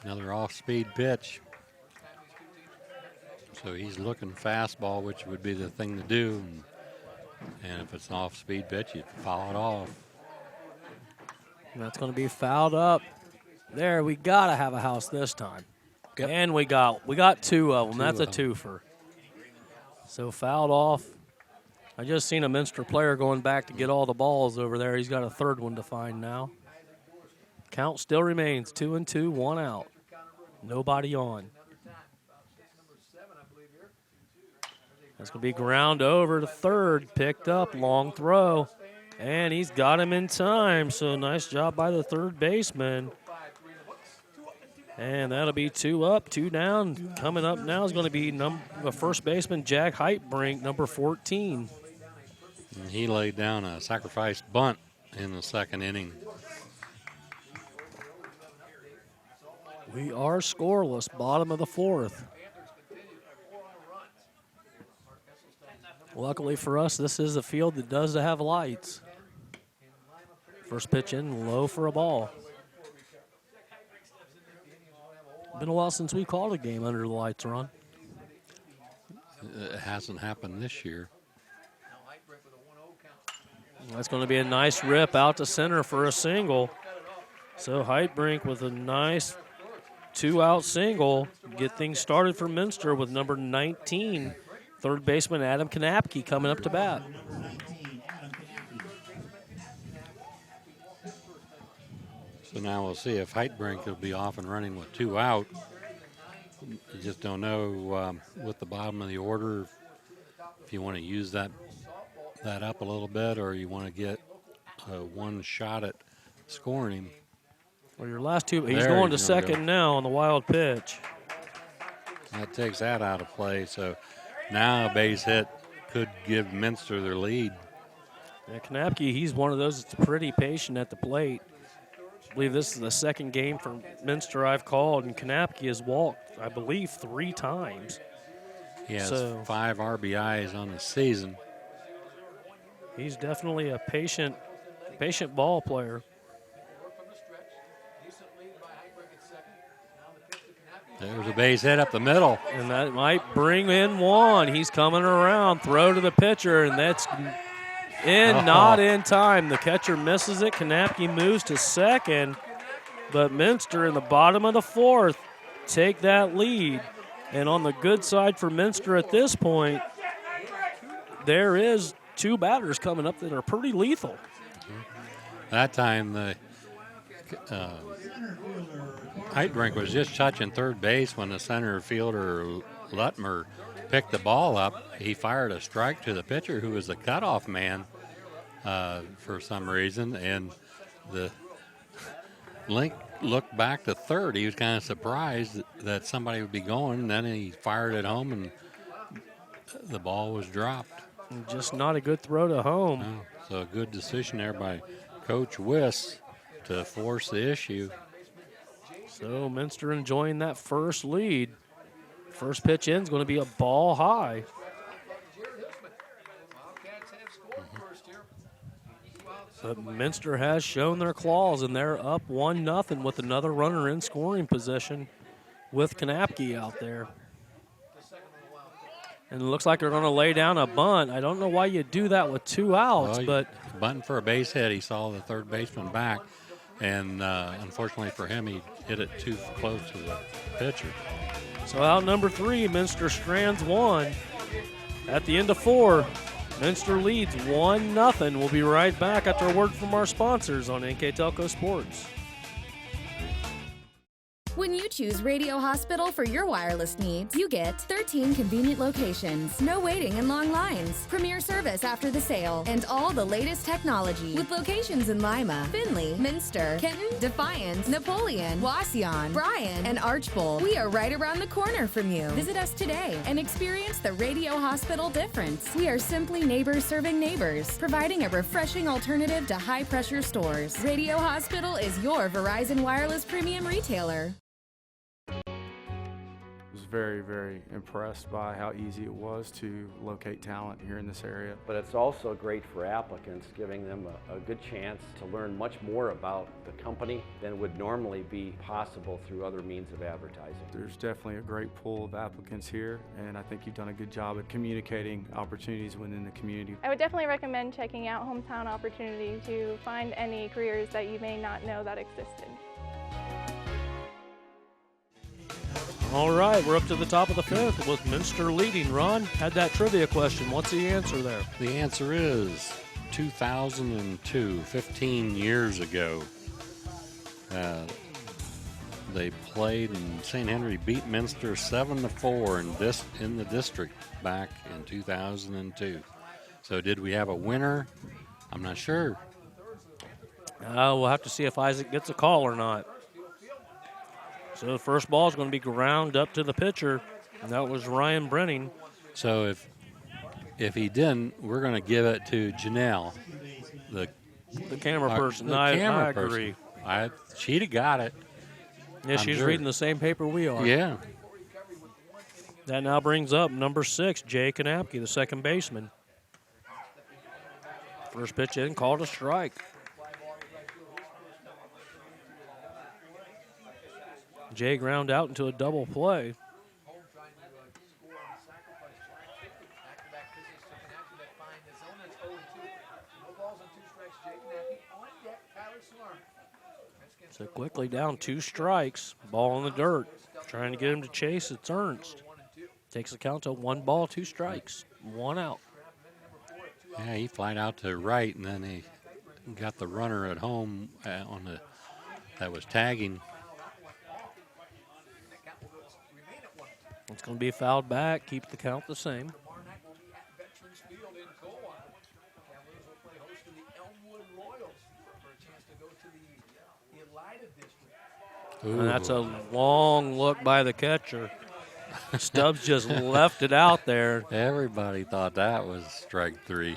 Another off-speed pitch. So he's looking fastball, which would be the thing to do. And if it's an off-speed pitch, you foul it off.
And that's going to be fouled up. There, we got to have a house this time.
Yep.
And we got two of them. That's a twofer. So fouled off. I just seen a Minster player going back to get all the balls over there. He's got a third one to find now. Count still remains 2-2, 1 out. Nobody on. That's going to be ground over to third. Picked up, long throw. And he's got him in time. So nice job by the third baseman. And that'll be 2 up, 2 down. Coming up now is going to be the first baseman, Jack Heitbrink, number 14.
And he laid down a sacrifice bunt in the second inning.
We are scoreless, bottom of the fourth. Luckily for us, this is a field that does have lights. First pitch in, low for a ball. Been a while since we called a game under the lights, Ron.
It hasn't happened this year.
That's going to be a nice rip out to center for a single. So Heitbrink with a nice 2-out single. Get things started for Minster with number 19, third baseman Adam Kanapke coming up to bat.
So now we'll see if Heitbrink will be off and running with 2 out. You just don't know with the bottom of the order if you want to use that up a little bit or you want to get one shot at scoring him.
Well, your last two, he's
There
going to
he's gonna
second
go.
now on the wild pitch.
That takes that out of play. So now a base hit could give Minster their lead.
Yeah, Knapke, he's one of those that's pretty patient at the plate. I believe this is the second game for Minster I've called, and Knapke has walked, I believe, 3 times.
He has
So
5 RBIs on the season.
he's definitely a patient ball player.
There's a base hit up the middle.
And that might bring in one. He's coming around, throw to the pitcher, and that's not in time. The catcher misses it. Knapke moves to second, but Minster in the bottom of the 4th take that lead. And on the good side for Minster at this point, there is 2 batters coming up that are pretty lethal.
That time the Heitbrink was just touching third base when the center fielder Lutmer picked the ball up. He fired a strike to the pitcher, who was the cutoff man for some reason, and the Link looked back to third. He was kind of surprised that somebody would be going, and then he fired it home, and the ball was dropped.
Just not a good throw to home.
No, so a good decision there by Coach Wiss to force the issue.
So Minster enjoying that first lead. First pitch in is going to be a ball high. But Minster has shown their claws, and they're up 1-0 with another runner in scoring position with Knapke out there. And it looks like they're going to lay down a bunt. I don't know why you do that with 2 outs, but
bunting for a base hit. He saw the third baseman back, and unfortunately for him, he hit it too close to the pitcher.
so out number 3, Minster strands 1. At the end of 4, Minster leads 1-0. We'll be right back after a word from our sponsors on NKTelco Sports.
When you choose Radio Hospital for your wireless needs, you get 13 convenient locations, no waiting and long lines, premier service after the sale, and all the latest technology. With locations in Lima, Findlay, Minster, Kenton, Defiance, Napoleon, Wauseon, Bryan, and Archbold, we are right around the corner from you. Visit us today and experience the Radio Hospital difference. We are simply neighbors serving neighbors, providing a refreshing alternative to high-pressure stores. Radio Hospital is your Verizon Wireless premium retailer.
Was very, very impressed by how easy it was to locate talent here in this area.
But it's also great for applicants, giving them a good chance to learn much more about the company than would normally be possible through other means of advertising.
There's definitely a great pool of applicants here, and I think you've done a good job at communicating opportunities within the community.
I would definitely recommend checking out Hometown Opportunity to find any careers that you may not know that existed.
All right, we're up to the top of the 5th with Minster leading. Ron, had that trivia question. What's the answer there?
The answer is 2002, 15 years ago. They played, and St. Henry beat Minster 7-4 in the district back in 2002. So did we have a winner? I'm not sure.
We'll have to see if Isaac gets a call or not. So the first ball is going to be ground up to the pitcher, and that was Ryan Brenning.
So if he didn't, we're going to give it to Janelle, the
camera person.
The
I
camera
agree.
person. She'd have got it.
Yeah, she's reading the same paper we are.
Yeah.
That now brings up number 6, Jay Knapke, the second baseman. First pitch in, called a strike. Jay ground out into a double play. So quickly down 2 strikes. Ball in the dirt. Trying to get him to chase. It's Ernst. Takes the count to 1 ball, 2 strikes. 1 out.
Yeah, he flied out to right, and then he got the runner at home that was tagging.
It's going to be fouled back, keep the count the same. And that's a long look by the catcher. Stubbs just left it out there.
Everybody thought that was strike 3,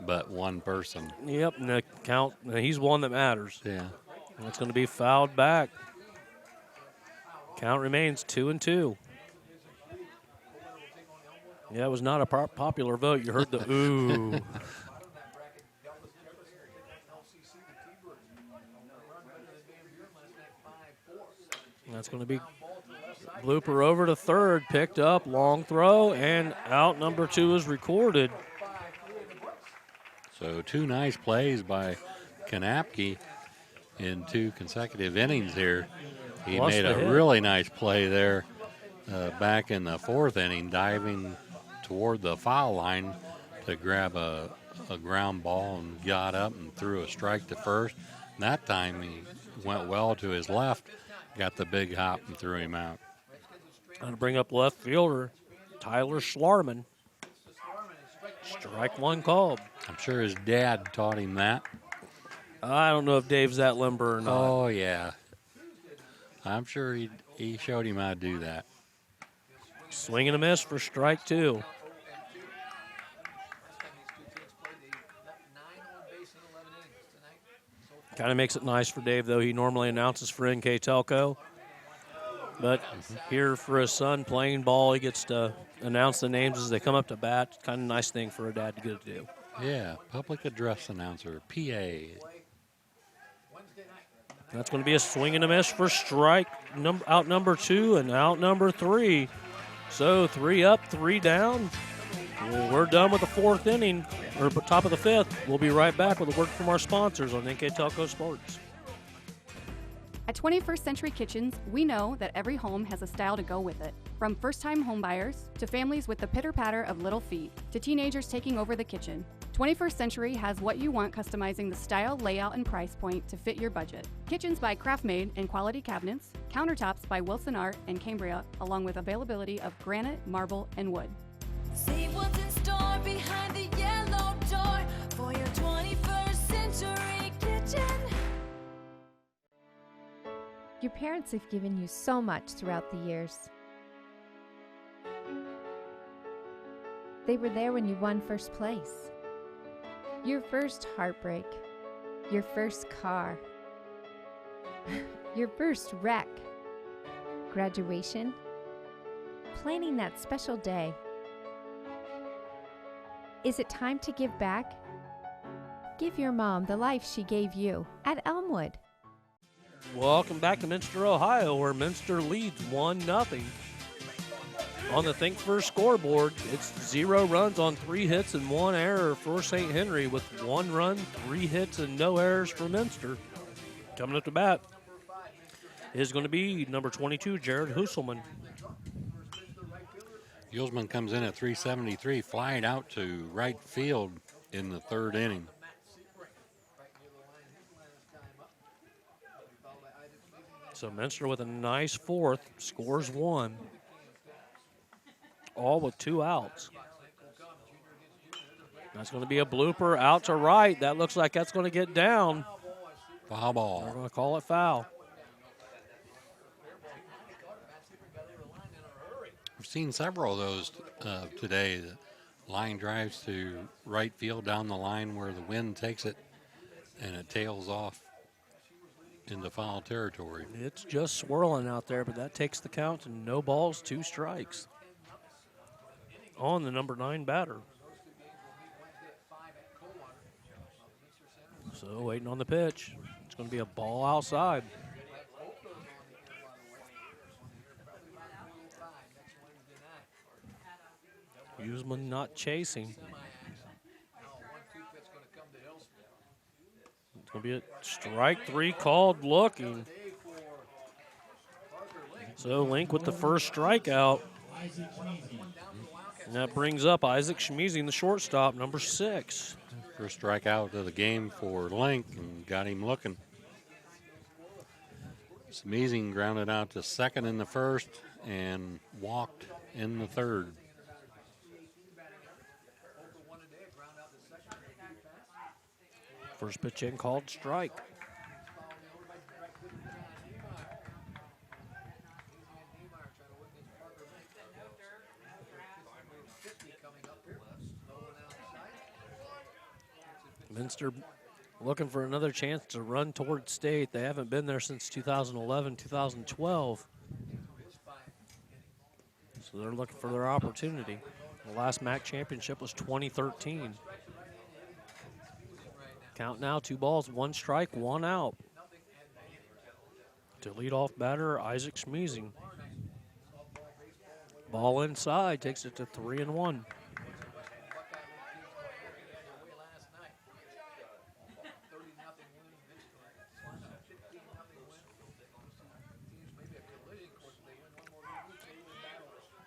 but one person.
Yep, and the count, he's one that matters.
Yeah.
And it's going to be fouled back. Count remains 2-2. Yeah, it was not a popular vote. You heard the ooh. That's going to be blooper over to third, picked up, long throw, and out number 2 is recorded.
So 2 nice plays by Kanapke in 2 consecutive innings here. He
Plus
made a really nice play there back in the 4th inning, diving toward the foul line to grab a ground ball and got up and threw a strike to first. And that time he went well to his left, got the big hop and threw him out.
Going to bring up left fielder Tyler Schlarman. Strike 1 called.
I'm sure his dad taught him that.
I don't know if Dave's that limber or not.
Oh, yeah. I'm sure he showed him how to do that.
Swing and a miss for strike 2. Kind of makes it nice for Dave, though. He normally announces for NKTelco. But here for his son playing ball, he gets to announce the names as they come up to bat. Kind of nice thing for a dad to get to do.
Yeah, public address announcer, PA.
That's going to be a swing and a miss for strike out number 2 and out number 3. So 3 up, 3 down. Well, we're done with the 4th inning, or top of the 5th. We'll be right back with a word from our sponsors on NKTelco Sports.
At 21st Century Kitchens, we know that every home has a style to go with it. From first-time homebuyers to families with the pitter-patter of little feet to teenagers taking over the kitchen, 21st Century has what you want, customizing the style, layout, and price point to fit your budget. Kitchens by Craftmade and quality cabinets, countertops by Wilson Art and Cambria, along with availability of granite, marble, and wood.
See what's in store behind the yellow door for your 21st century kitchen.
Your parents have given you so much throughout the years. They were there when you won first place. Your first heartbreak. Your first car. Your first wreck. Graduation. Planning that special day. Is it time to give back? Give your mom the life she gave you at Elmwood.
Welcome back to Minster, Ohio, where Minster leads 1-0. On the Think First scoreboard, it's 0 runs on 3 hits and 1 error for St. Henry, with 1 run, 3 hits, and no errors for Minster. Coming up to bat is going to be number 22, Jared Husselman.
Yulesman comes in at 373, flying out to right field in the 3rd inning.
So Minster with a nice 4th, scores 1. All with 2 outs. That's going to be a blooper out to right. That looks like that's going to get down.
Foul ball.
We're going to call it foul.
We've seen several of those today. The line drives to right field down the line where the wind takes it, and it tails off into foul territory.
It's just swirling out there, but that takes the count, and no balls, 2 strikes on the number 9 batter. So waiting on the pitch. It's going to be a ball outside. Usman not chasing. It's going to be a strike 3 called looking. So Link with the first strikeout. And that brings up Isaac Schmeezing, the shortstop, number 6.
First strikeout of the game for Link, and got him looking. Schmeezing grounded out to second in the 1st and walked in the 3rd.
First pitch in called strike. Minster looking for another chance to run toward state. They haven't been there since 2011, 2012. So they're looking for their opportunity. The last MAC championship was 2013. Count now, 2 balls, 1 strike, 1 out. To lead-off batter, Isaac Schmeezing. Ball inside, takes it to 3-1.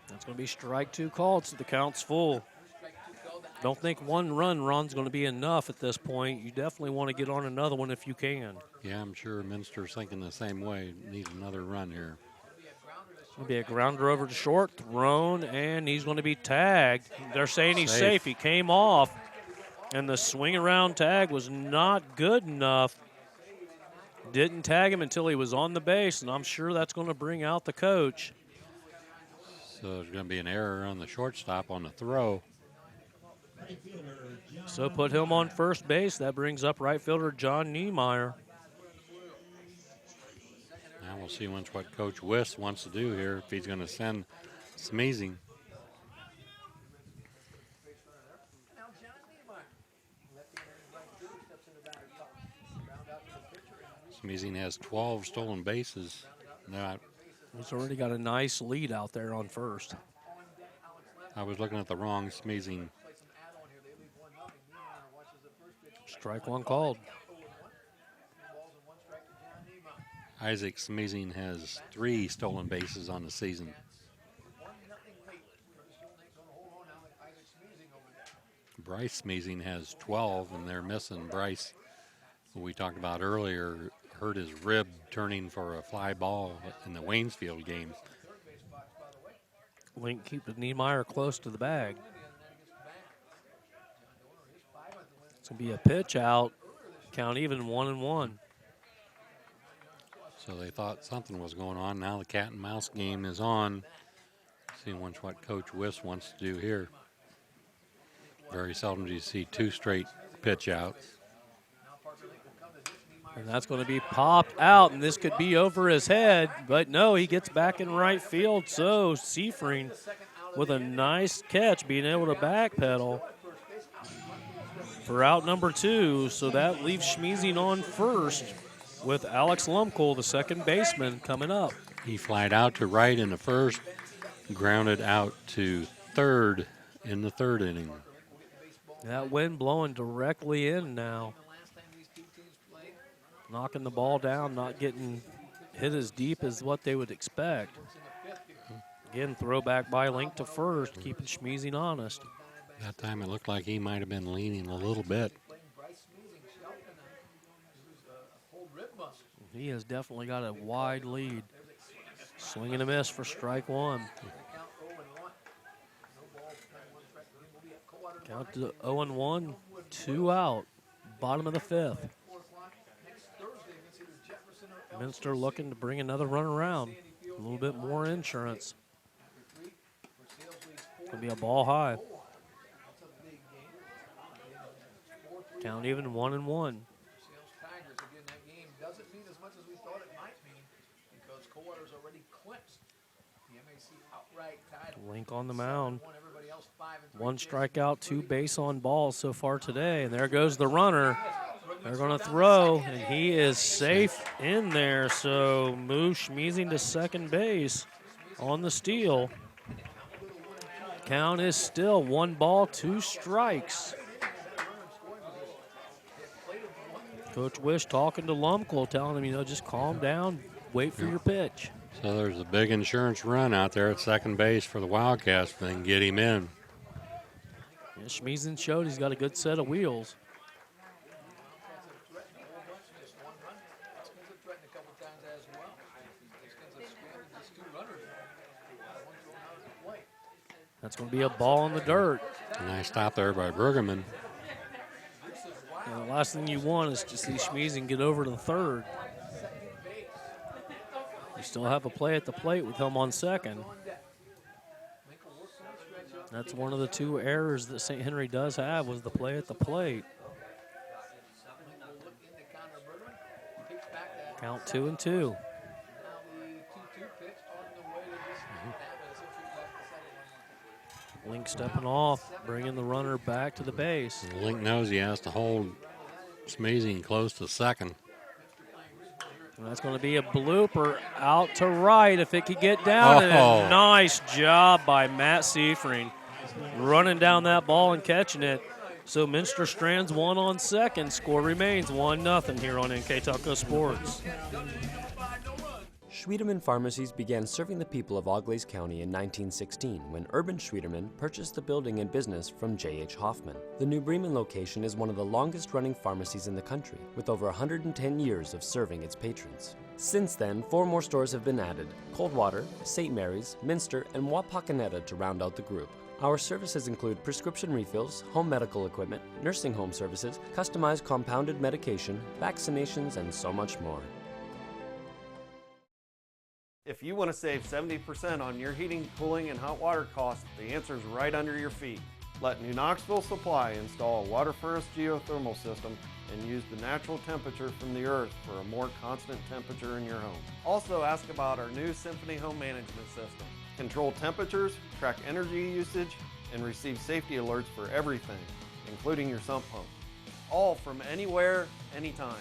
That's going to be strike 2 called, so the count's full. Don't think 1 run's going to be enough at this point. You definitely want to get on another one if you can.
Yeah, I'm sure Minster's thinking the same way. Need another run here.
It's going to be a grounder over to short, thrown, and he's going to be tagged. They're saying he's safe. He came off, and the swing around tag was not good enough. Didn't tag him until he was on the base, and I'm sure that's going to bring out the coach.
So there's going to be an error on the shortstop on the throw.
So put him on first base. That brings up right fielder John Niemeyer.
Now we'll see what Coach Wiss wants to do here, if he's going to send Schmeezing. Schmeezing has 12 stolen bases.
He's already got a nice lead out there on first.
I was looking at the wrong Schmeezing.
Strike 1 called.
Isaac Schmeezing has 3 stolen bases on the season. Bryce Schmeezing has 12, and they're missing Bryce, who we talked about earlier, hurt his rib turning for a fly ball in the Waynesfield game.
Link keeping Niemeyer close to the bag. It's going to be a pitch out. Count even, 1-1.
So they thought something was going on. Now the cat and mouse game is on. Seeing what Coach Wiss wants to do here. Very seldom do you see 2 straight pitch outs.
And that's going to be popped out, and this could be over his head. But no, he gets back in right field. So Seifring with a nice catch, being able to backpedal for out number 2. So that leaves Schmeezing on first with Alex Lumkel, the second baseman, coming up.
He flied out to right in the first, grounded out to third in the 3rd inning.
That wind blowing directly in now. Knocking the ball down, not getting hit as deep as what they would expect. Again, throwback by Link to first, keeping Schmeezing honest.
That time it looked like he might have been leaning a little bit.
He has definitely got a wide lead. Swing and a miss for strike 1. Count to 0-1, 2 out, bottom of the 5th. Minster looking to bring another run around. A little bit more insurance. It's going to be a ball high. Count even, 1-1. Link on the mound. 1 strikeout, 2 base on balls so far today. And there goes the runner. They're going to throw, and he is safe in there. So move Schmeezing to second base on the steal. Count is still 1 ball, 2 strikes. Coach Wish talking to Lumkel, telling him, just calm down, wait for your pitch.
So there's a big insurance run out there at second base for the Wildcats, if they can get him in.
Yeah, Schmeezing showed he's got a good set of wheels. That's going to be a ball in the dirt.
A nice stop there by Brueggemann.
And the last thing you want is to see Schmeezing get over to the third. You still have a play at the plate with him on second. That's one of the 2 errors that St. Henry does have, was the play at the plate. Count 2-2. Link stepping off, bringing the runner back to the base.
Link knows he has to hold Smazing close to second.
And that's going to be a blooper out to right if it could get down. And a nice job by Matt Seifring running down that ball and catching it. So Minster strands one on second. Score remains 1-0 here on NKTelco Sports.
Schwiedemann Pharmacies began serving the people of Auglaize County in 1916 when Urban Schwiedemann purchased the building and business from J.H. Hoffman. The New Bremen location is one of the longest-running pharmacies in the country, with over 110 years of serving its patrons. Since then, 4 more stores have been added: Coldwater, St. Mary's, Minster, and Wapakoneta to round out the group. Our services include prescription refills, home medical equipment, nursing home services, customized compounded medication, vaccinations, and so much more.
If you want to save 70% on your heating, cooling, and hot water costs, the answer is right under your feet. Let New Knoxville Supply install a water furnace geothermal system and use the natural temperature from the earth for a more constant temperature in your home. Also ask about our new Symphony home management system. Control temperatures, track energy usage, and receive safety alerts for everything, including your sump pump. All from anywhere, anytime.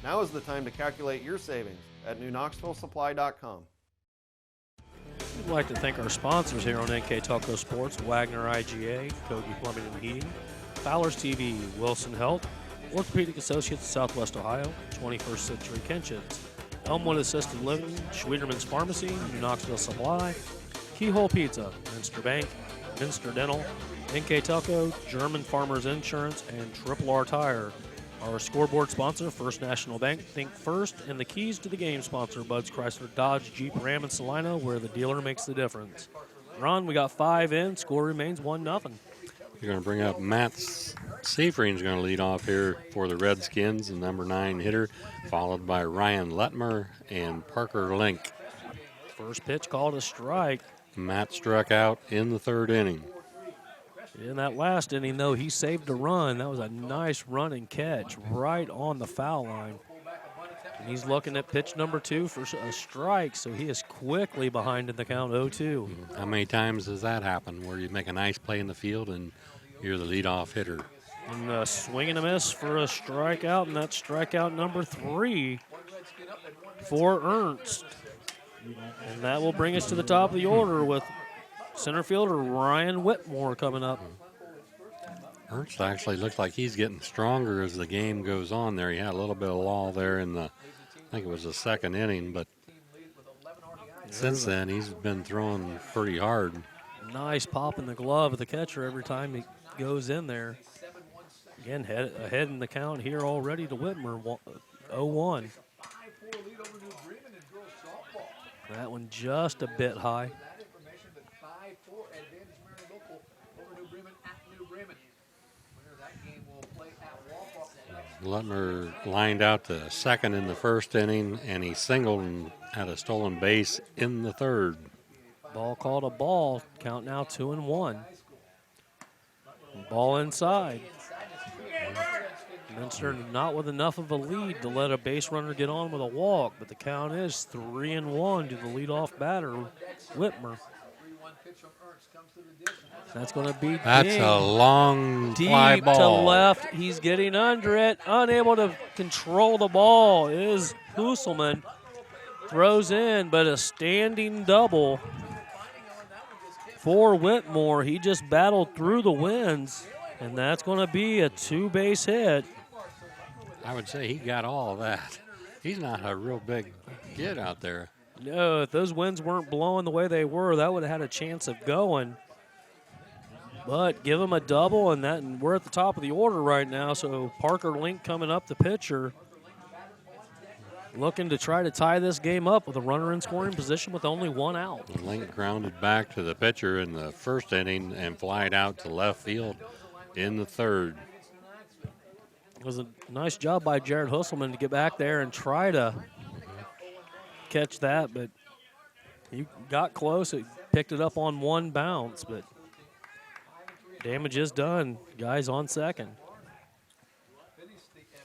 Now is the time to calculate your savings at newknoxvillesupply.com.
We'd like to thank our sponsors here on NKTelco Sports: Wagner IGA, Kogi Plumbing and Heating, Fowler's TV, Wilson Health, Orthopedic Associates, Southwest Ohio, 21st Century Kitchens, Elmwood Assisted Living, Schwiedermann's Pharmacy, New Knoxville Supply, Keyhole Pizza, Minster Bank, Minster Dental, NKTelco, German Farmers Insurance, and Triple R Tire. Our scoreboard sponsor, First National Bank, Think First, and the keys to the game sponsor, Bud's Chrysler Dodge Jeep Ram and Salina, where the dealer makes the difference. Ron, we got 5 in. Score remains 1-0.
You're going to bring up Matt Seifring's going to lead off here for the Redskins, the number 9 hitter, followed by Ryan Letmer and Parker Link.
First pitch called a strike.
Matt struck out in the 3rd inning.
In that last inning, though, he saved a run. That was a nice run and catch right on the foul line. And he's looking at pitch number 2 for a strike, so he is quickly behind in the count 0-2.
How many times does that happen where you make a nice play in the field and you're the leadoff hitter?
And a swing and a miss for a strikeout, and that's strikeout number 3 for Ernst. And that will bring us to the top of the order with center fielder Ryan Whitmore coming up.
Ernst actually looks like he's getting stronger as the game goes on there. He had a little bit of lull there in the, I think it was the 2nd inning, but since then he's been throwing pretty hard.
Nice pop in the glove of the catcher every time he goes in there. Again, ahead in the count here already to Whitmer, 0-1. That one just a bit high.
Letmer lined out to second in the 1st inning, and he singled and had a stolen base in the 3rd.
Ball called a ball. Count now 2-1. Ball inside. Minster not with enough of a lead to let a base runner get on with a walk, but the count is 3-1 to the leadoff batter, Whitmer. That's going to be
That's a long fly
deep
ball.
to left. He's getting under it. Unable to control the ball is Husselman. Throws in, but a standing double for Whitmore. He just battled through the winds, and that's going to be a 2-base hit.
I would say he got all of that. He's not a real big kid out there.
No, if those winds weren't blowing the way they were, that would have had a chance of going. But give him a double, and we're at the top of the order right now. So Parker Link coming up, the pitcher, looking to try to tie this game up with a runner in scoring position with only 1 out.
Link grounded back to the pitcher in the 1st inning and flied out to left field in the 3rd.
It was a nice job by Jared Husselman to get back there and try to catch that, but he got close. He picked it up on 1 bounce, but damage is done. Guys on second.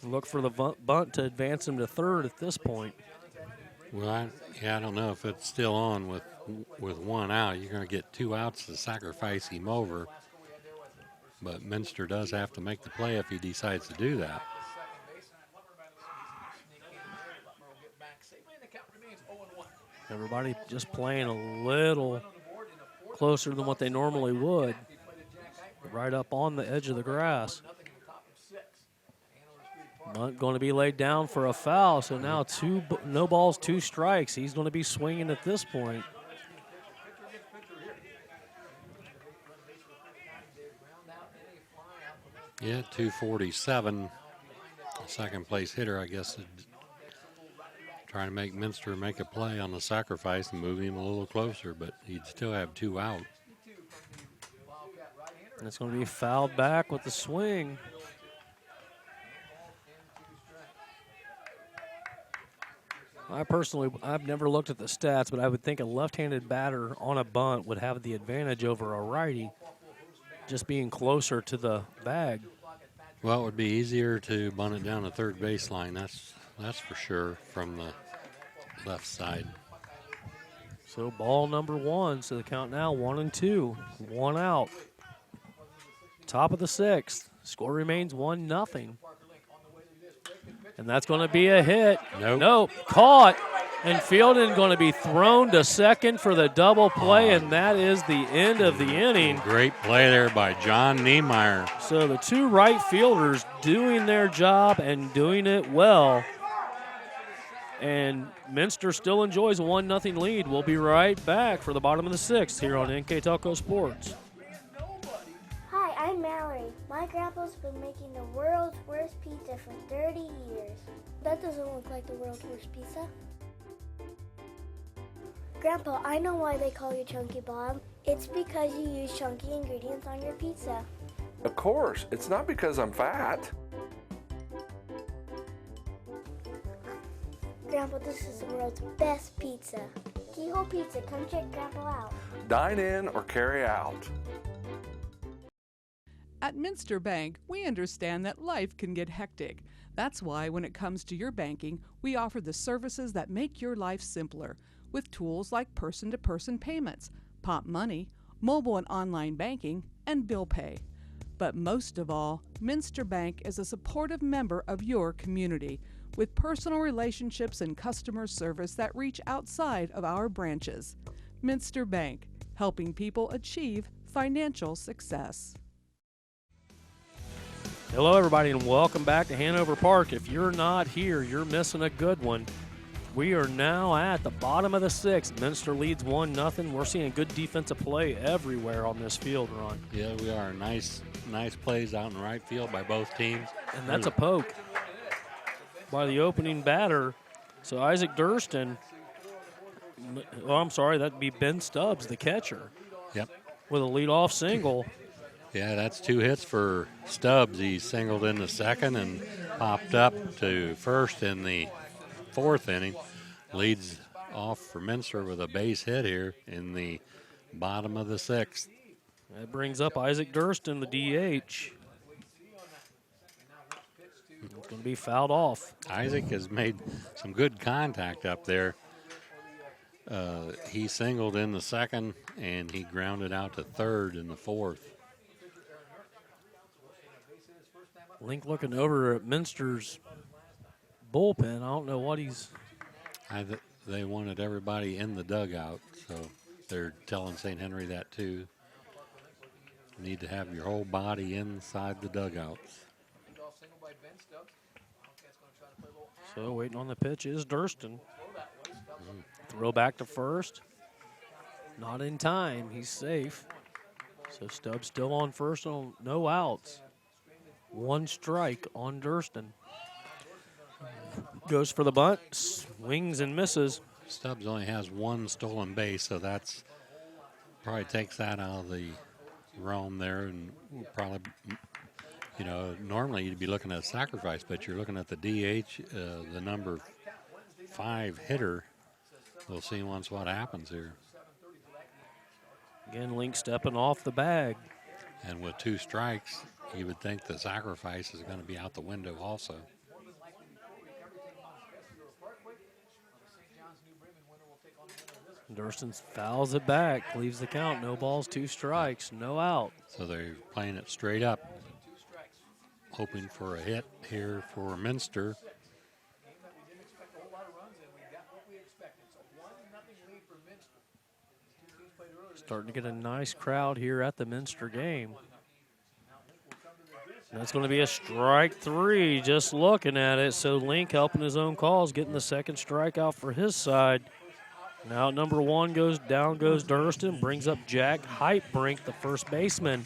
Look for the bunt to advance him to third at this point.
Well, I don't know if it's still on with one out. You're going to get 2 outs to sacrifice him over. But Minster does have to make the play if he decides to do that.
Everybody just playing a little closer than what they normally would. Right up on the edge of the grass. Bunt going to be laid down for a foul, so now no balls, 2 strikes. He's going to be swinging at this point.
Yeah, 247. Second place hitter, I guess, trying to make Minster make a play on the sacrifice and move him a little closer, but he'd still have 2 out.
And it's going to be fouled back with the swing. I've never looked at the stats, but I would think a left-handed batter on a bunt would have the advantage over a righty, just being closer to the bag.
Well, it would be easier to bunt it down the third baseline, that's for sure, from the left side.
So ball number 1, so the count now 1-2, 1 out. Top of the 6th, score remains 1-0. And that's going to be a hit. Nope. Caught and fielded, going to be thrown to second for the double play, and that is the end of the inning.
Great play there by John Niemeyer.
So the 2 right fielders doing their job and doing it well. And Minster still enjoys a 1-0 lead. We'll be right back for the bottom of the 6th here on NKTelco Sports.
Hi, I'm Mallory. My grandpa's been making the world's worst pizza for 30 years. That doesn't look like the world's worst pizza. Grandpa, I know why they call you Chunky Bob. It's because you use chunky ingredients on your pizza.
Of course, it's not because I'm fat.
Grandpa, this is the world's best pizza. Keyhole Pizza, come check Grandpa out.
Dine in or carry out.
At Minster Bank, we understand that life can get hectic. That's why when it comes to your banking, we offer the services that make your life simpler with tools like person-to-person payments, Pop Money, mobile and online banking, and bill pay. But most of all, Minster Bank is a supportive member of your community with personal relationships and customer service that reach outside of our branches. Minster Bank, helping people achieve financial success.
Hello, everybody, and welcome back to Hanover Park. If you're not here, you're missing a good one. We are now at the bottom of the 6th. Minster leads 1-0. We're seeing good defensive play everywhere on this field, Ron.
Yeah, we are. Nice plays out in right field by both teams.
And that's a poke by the opening batter. So Isaac Durston, that'd be Ben Stubbs, the catcher.
Yep.
With a leadoff single.
Yeah, that's 2 hits for Stubbs. He singled in the second and popped up to first in the 4th inning. Leads off for Minster with a base hit here in the bottom of the 6th.
That brings up Isaac Durston, the DH. It's going to be fouled off.
Isaac has made some good contact up there. He singled in the second, and he grounded out to third in the 4th.
Link looking over at Minster's bullpen. I don't know what he's...
They wanted everybody in the dugout, so they're telling St. Henry that too. You need to have your whole body inside the dugouts.
So waiting on the pitch is Durston. Throw back to first. Not in time. He's safe. So Stubbs still on first, on no outs. 1 strike on Durston. Goes for the bunt, swings and misses.
Stubbs only has 1 stolen base, so that's probably takes that out of the realm there, and probably, normally you'd be looking at sacrifice, but you're looking at the DH, the number 5 hitter. We'll see once what happens here.
Again, Link stepping off the bag.
And with 2 strikes, you would think the sacrifice is going to be out the window also.
Durston fouls it back, leaves the count. No balls, 2 strikes, no out.
So they're playing it straight up, hoping for a hit here for Minster.
Starting to get a nice crowd here at the Minster game. That's going to be a strike 3, just looking at it. So Link helping his own calls, getting the second strikeout for his side. Now number 1 goes down, goes Durston, brings up Jack Heitbrink, the first baseman.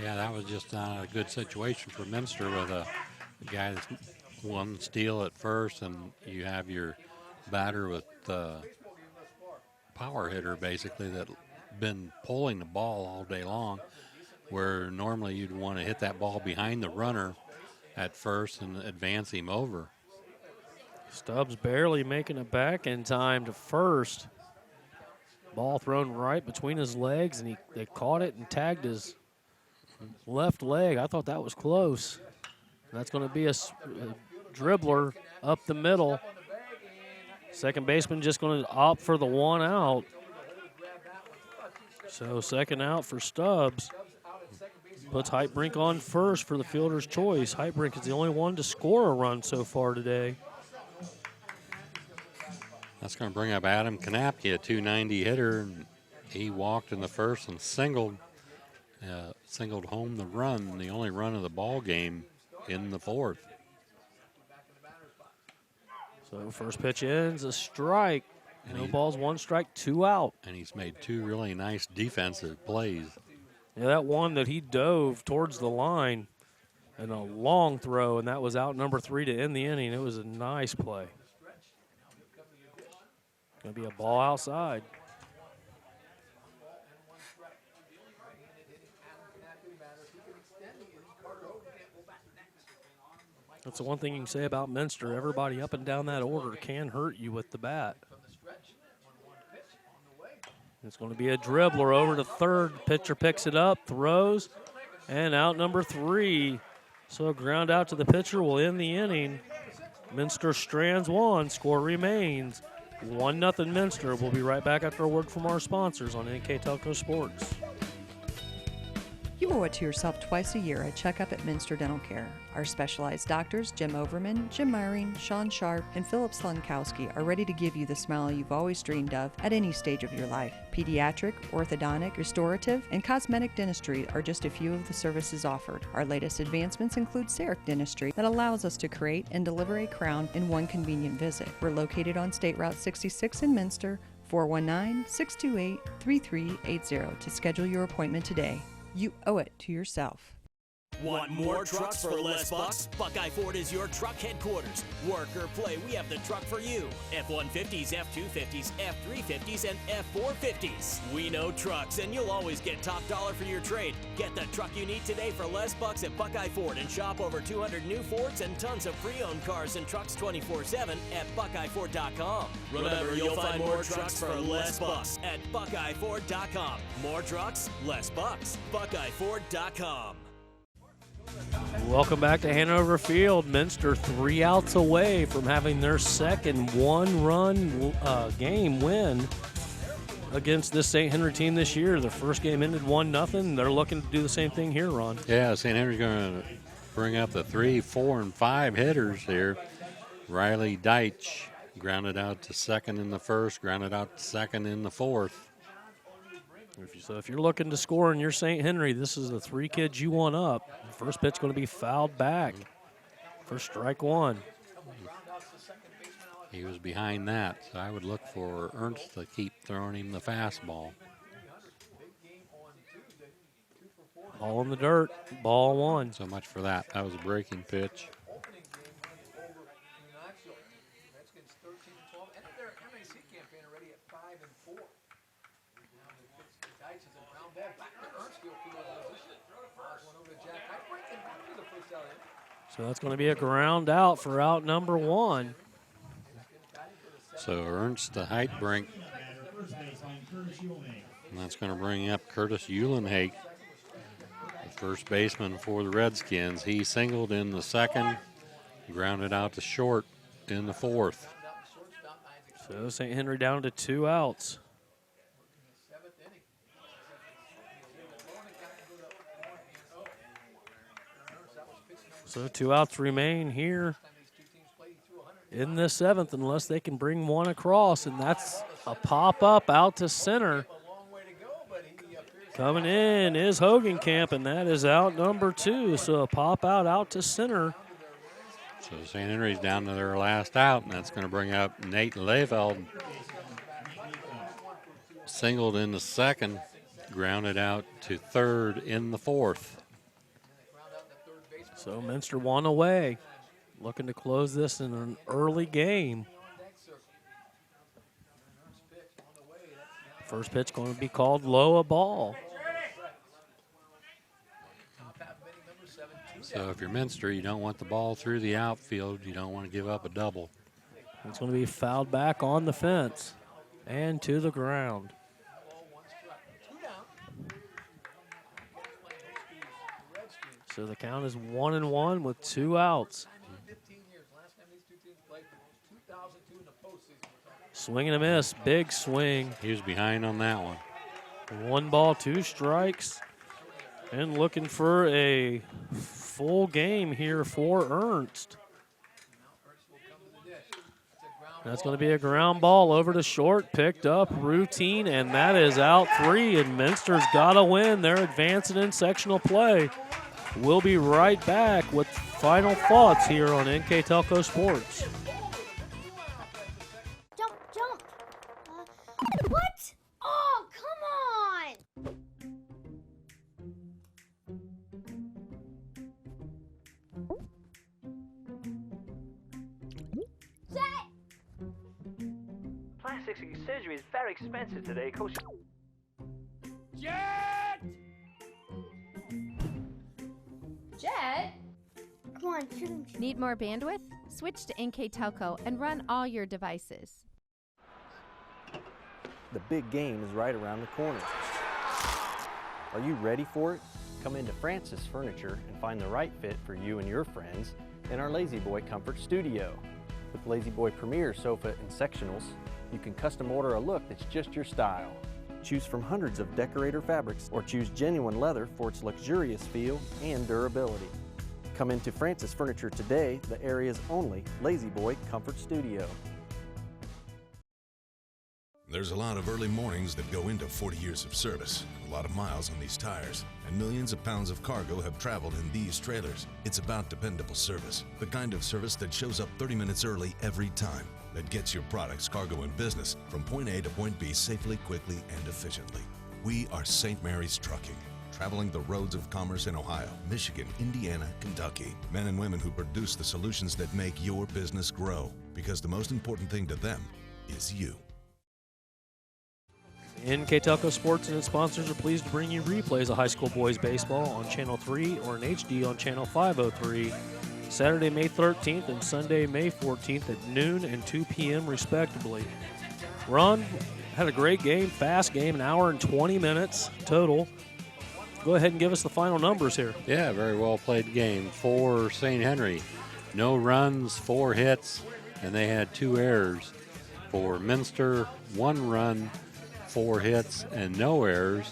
Yeah, that was just not a good situation for Minster with a guy that's one steal at first, and you have your batter with power hitter basically that been pulling the ball all day long, where normally you'd want to hit that ball behind the runner at first and advance him over.
Stubbs barely making it back in time to first. Ball thrown right between his legs, and they caught it and tagged his left leg. I thought that was close. That's going to be a dribbler up the middle. Second baseman just going to opt for the 1 out. So second out for Stubbs. Puts Heitbrink on first for the fielder's choice. Heitbrink is the only one to score a run so far today.
That's going to bring up Adam Kanapke, a 290 hitter, and he walked in the first and singled home the run, the only run of the ball game in the 4th.
So first pitch ends, a strike. No balls, 1 strike, 2 out.
And he's made 2 really nice defensive plays.
Yeah, that one that he dove towards the line and a long throw, and that was out number 3 to end the inning. It was a nice play. Going to be a ball outside. That's the one thing you can say about Minster. Everybody up and down that order can hurt you with the bat. It's going to be a dribbler over to third. Pitcher picks it up, throws, and out number 3. So a ground out to the pitcher will end the inning. Minster strands 1, score remains 1-0 Minster. We'll be right back after a word from our sponsors on NKTelco Sports.
You owe it to yourself twice a year a checkup at Minster Dental Care. Our specialized doctors, Jim Overman, Jim Myring, Sean Sharp, and Philip Slunkowski, are ready to give you the smile you've always dreamed of at any stage of your life. Pediatric, orthodontic, restorative, and cosmetic dentistry are just a few of the services offered. Our latest advancements include CEREC dentistry that allows us to create and deliver a crown in one convenient visit. We're located on State Route 66 in Minster, 419-628-3380 to schedule your appointment today. You owe it to yourself.
Want more trucks for less bucks? Buckeye Ford is your truck headquarters. Work or play, we have the truck for you. F-150s, F-250s, F-350s, and F-450s. We know trucks, and you'll always get top dollar for your trade. Get the truck you need today for less bucks at Buckeye Ford and shop over 200 new Fords and tons of pre-owned cars and trucks 24/7 at BuckeyeFord.com. Remember, you'll find more trucks for less bucks at BuckeyeFord.com. More trucks, less bucks. BuckeyeFord.com.
Welcome back to Hanover Field. Minster 3 outs away from having their second 1-run game win against this St. Henry team this year. Their first game ended 1-0. They're looking to do the same thing here, Ron.
Yeah, St. Henry's going to bring up the 3, 4, and 5 hitters here. Riley Deitch grounded out to second in the first, grounded out to second in the 4th.
So if you're looking to score in your St. Henry, this is the 3 kids you want up. The first pitch going to be fouled back for strike 1.
He was behind that, so I would look for Ernst to keep throwing him the fastball.
Ball in the dirt, ball 1.
So much for that. That was a breaking pitch.
So that's going to be a ground out for out number 1.
So Ernst to Heitbrink. And that's going to bring up Curtis Uhlenhake, the first baseman for the Redskins. He singled in the second, grounded out to short in the 4th.
So St. Henry down to 2 outs. So 2 outs remain here in the 7th unless they can bring one across, and that's a pop-up out to center. Coming in is Hogenkamp, and that is out number 2, so a pop-out out to center.
So St. Henry's down to their last out, and that's going to bring up Nate Leveld. Singled in the 2nd, grounded out to 3rd in the 4th.
So Minster 1 away, looking to close this in an early game. First pitch going to be called low, a ball.
So if you're Minster, you don't want the ball through the outfield. You don't want to give up a double.
It's going to be fouled back on the fence and to the ground. So the count is 1-1 with 2 outs. Swing and a miss, big swing.
He was behind on that one.
1 ball, 2 strikes. And looking for a full game here for Ernst. That's going to be a ground ball over to short, picked up, routine, and that is out 3, and Minster's got to win. They're advancing in sectional play. We'll be right back with final thoughts here on NKTelco Sports.
Jump, jump. What? Oh, come on.
Plastic surgery is very expensive today, Coach.
Jet!
Jet?
Come on, shoot him.
Need more bandwidth? Switch to NKTelco and run all your devices.
The big game is right around the corner. Are you ready for it? Come into Francis Furniture and find the right fit for you and your friends in our Lazy Boy Comfort Studio. With Lazy Boy Premier Sofa and Sectionals, you can custom order a look that's just your style. Choose from hundreds of decorator fabrics or choose genuine leather for its luxurious feel and durability. Come into Francis Furniture today, the area's only Lazy Boy Comfort Studio.
There's a lot of early mornings that go into 40 years of service, a lot of miles on these tires, and millions of pounds of cargo have traveled in these trailers. It's about dependable service, the kind of service that shows up 30 minutes early every time, that gets your products, cargo, and business from point A to point B safely, quickly, and efficiently. We are St. Mary's Trucking, traveling the roads of commerce in Ohio, Michigan, Indiana, Kentucky. Men and women who produce the solutions that make your business grow, because the most important thing to them is you.
NKTelco Sports and its sponsors are pleased to bring you replays of high school boys baseball on Channel 3 or in HD on Channel 503, Saturday, May 13th and Sunday, May 14th at noon and 2 p.m. respectively. Ron had a great game, fast game, an hour and 20 minutes total. Go ahead and give us the final numbers here.
Yeah, very well played game for St. Henry. No runs, 4 hits, and they had 2 errors. For Minster, 1 run, 4 hits, and no errors.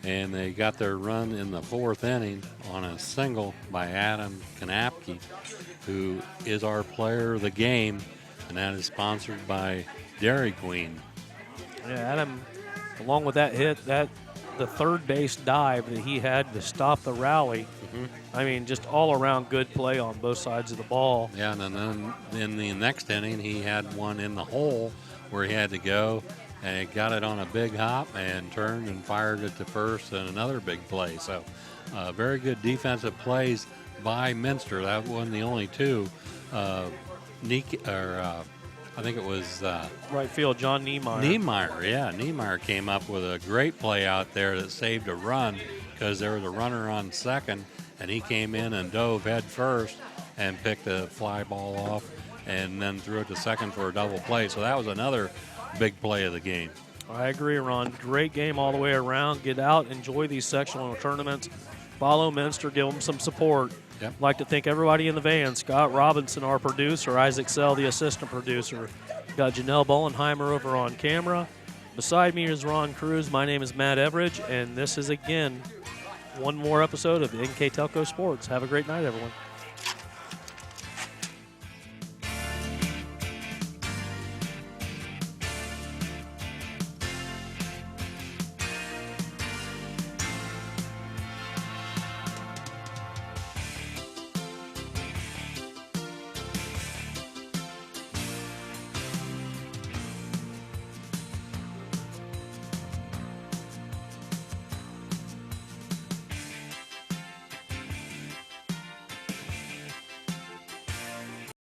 And they got their run in the 4th inning on a single by Adam Kanapke, who is our player of the game, and that is sponsored by Dairy Queen.
Yeah, Adam, along with that hit, the third base dive that he had to stop the rally. I mean, just all around good play on both sides of the ball.
Yeah, and then in the next inning, he had one in the hole where he had to go, and he got it on a big hop and turned and fired it to first, and another big play. So very good defensive plays by Minster. That wasn't the only 2. I think it was
right field, John Niemeyer.
Niemeyer came up with a great play out there that saved a run because there was a runner on second, and he came in and dove head first and picked a fly ball off and then threw it to second for a double play. So that was another big play of the game.
I agree, Ron. Great game all the way around. Get out, enjoy these sectional tournaments. Follow Minster, give them some support.
Yep.
I'd like to thank everybody in the van, Scott Robinson, our producer, Isaac Sell, the assistant producer, Got Janelle Bollenheimer over on camera. Beside me is Ron Cruz. My name is Matt Everidge, and this is, again, one more episode of NKTelco Sports. Have a great night, everyone.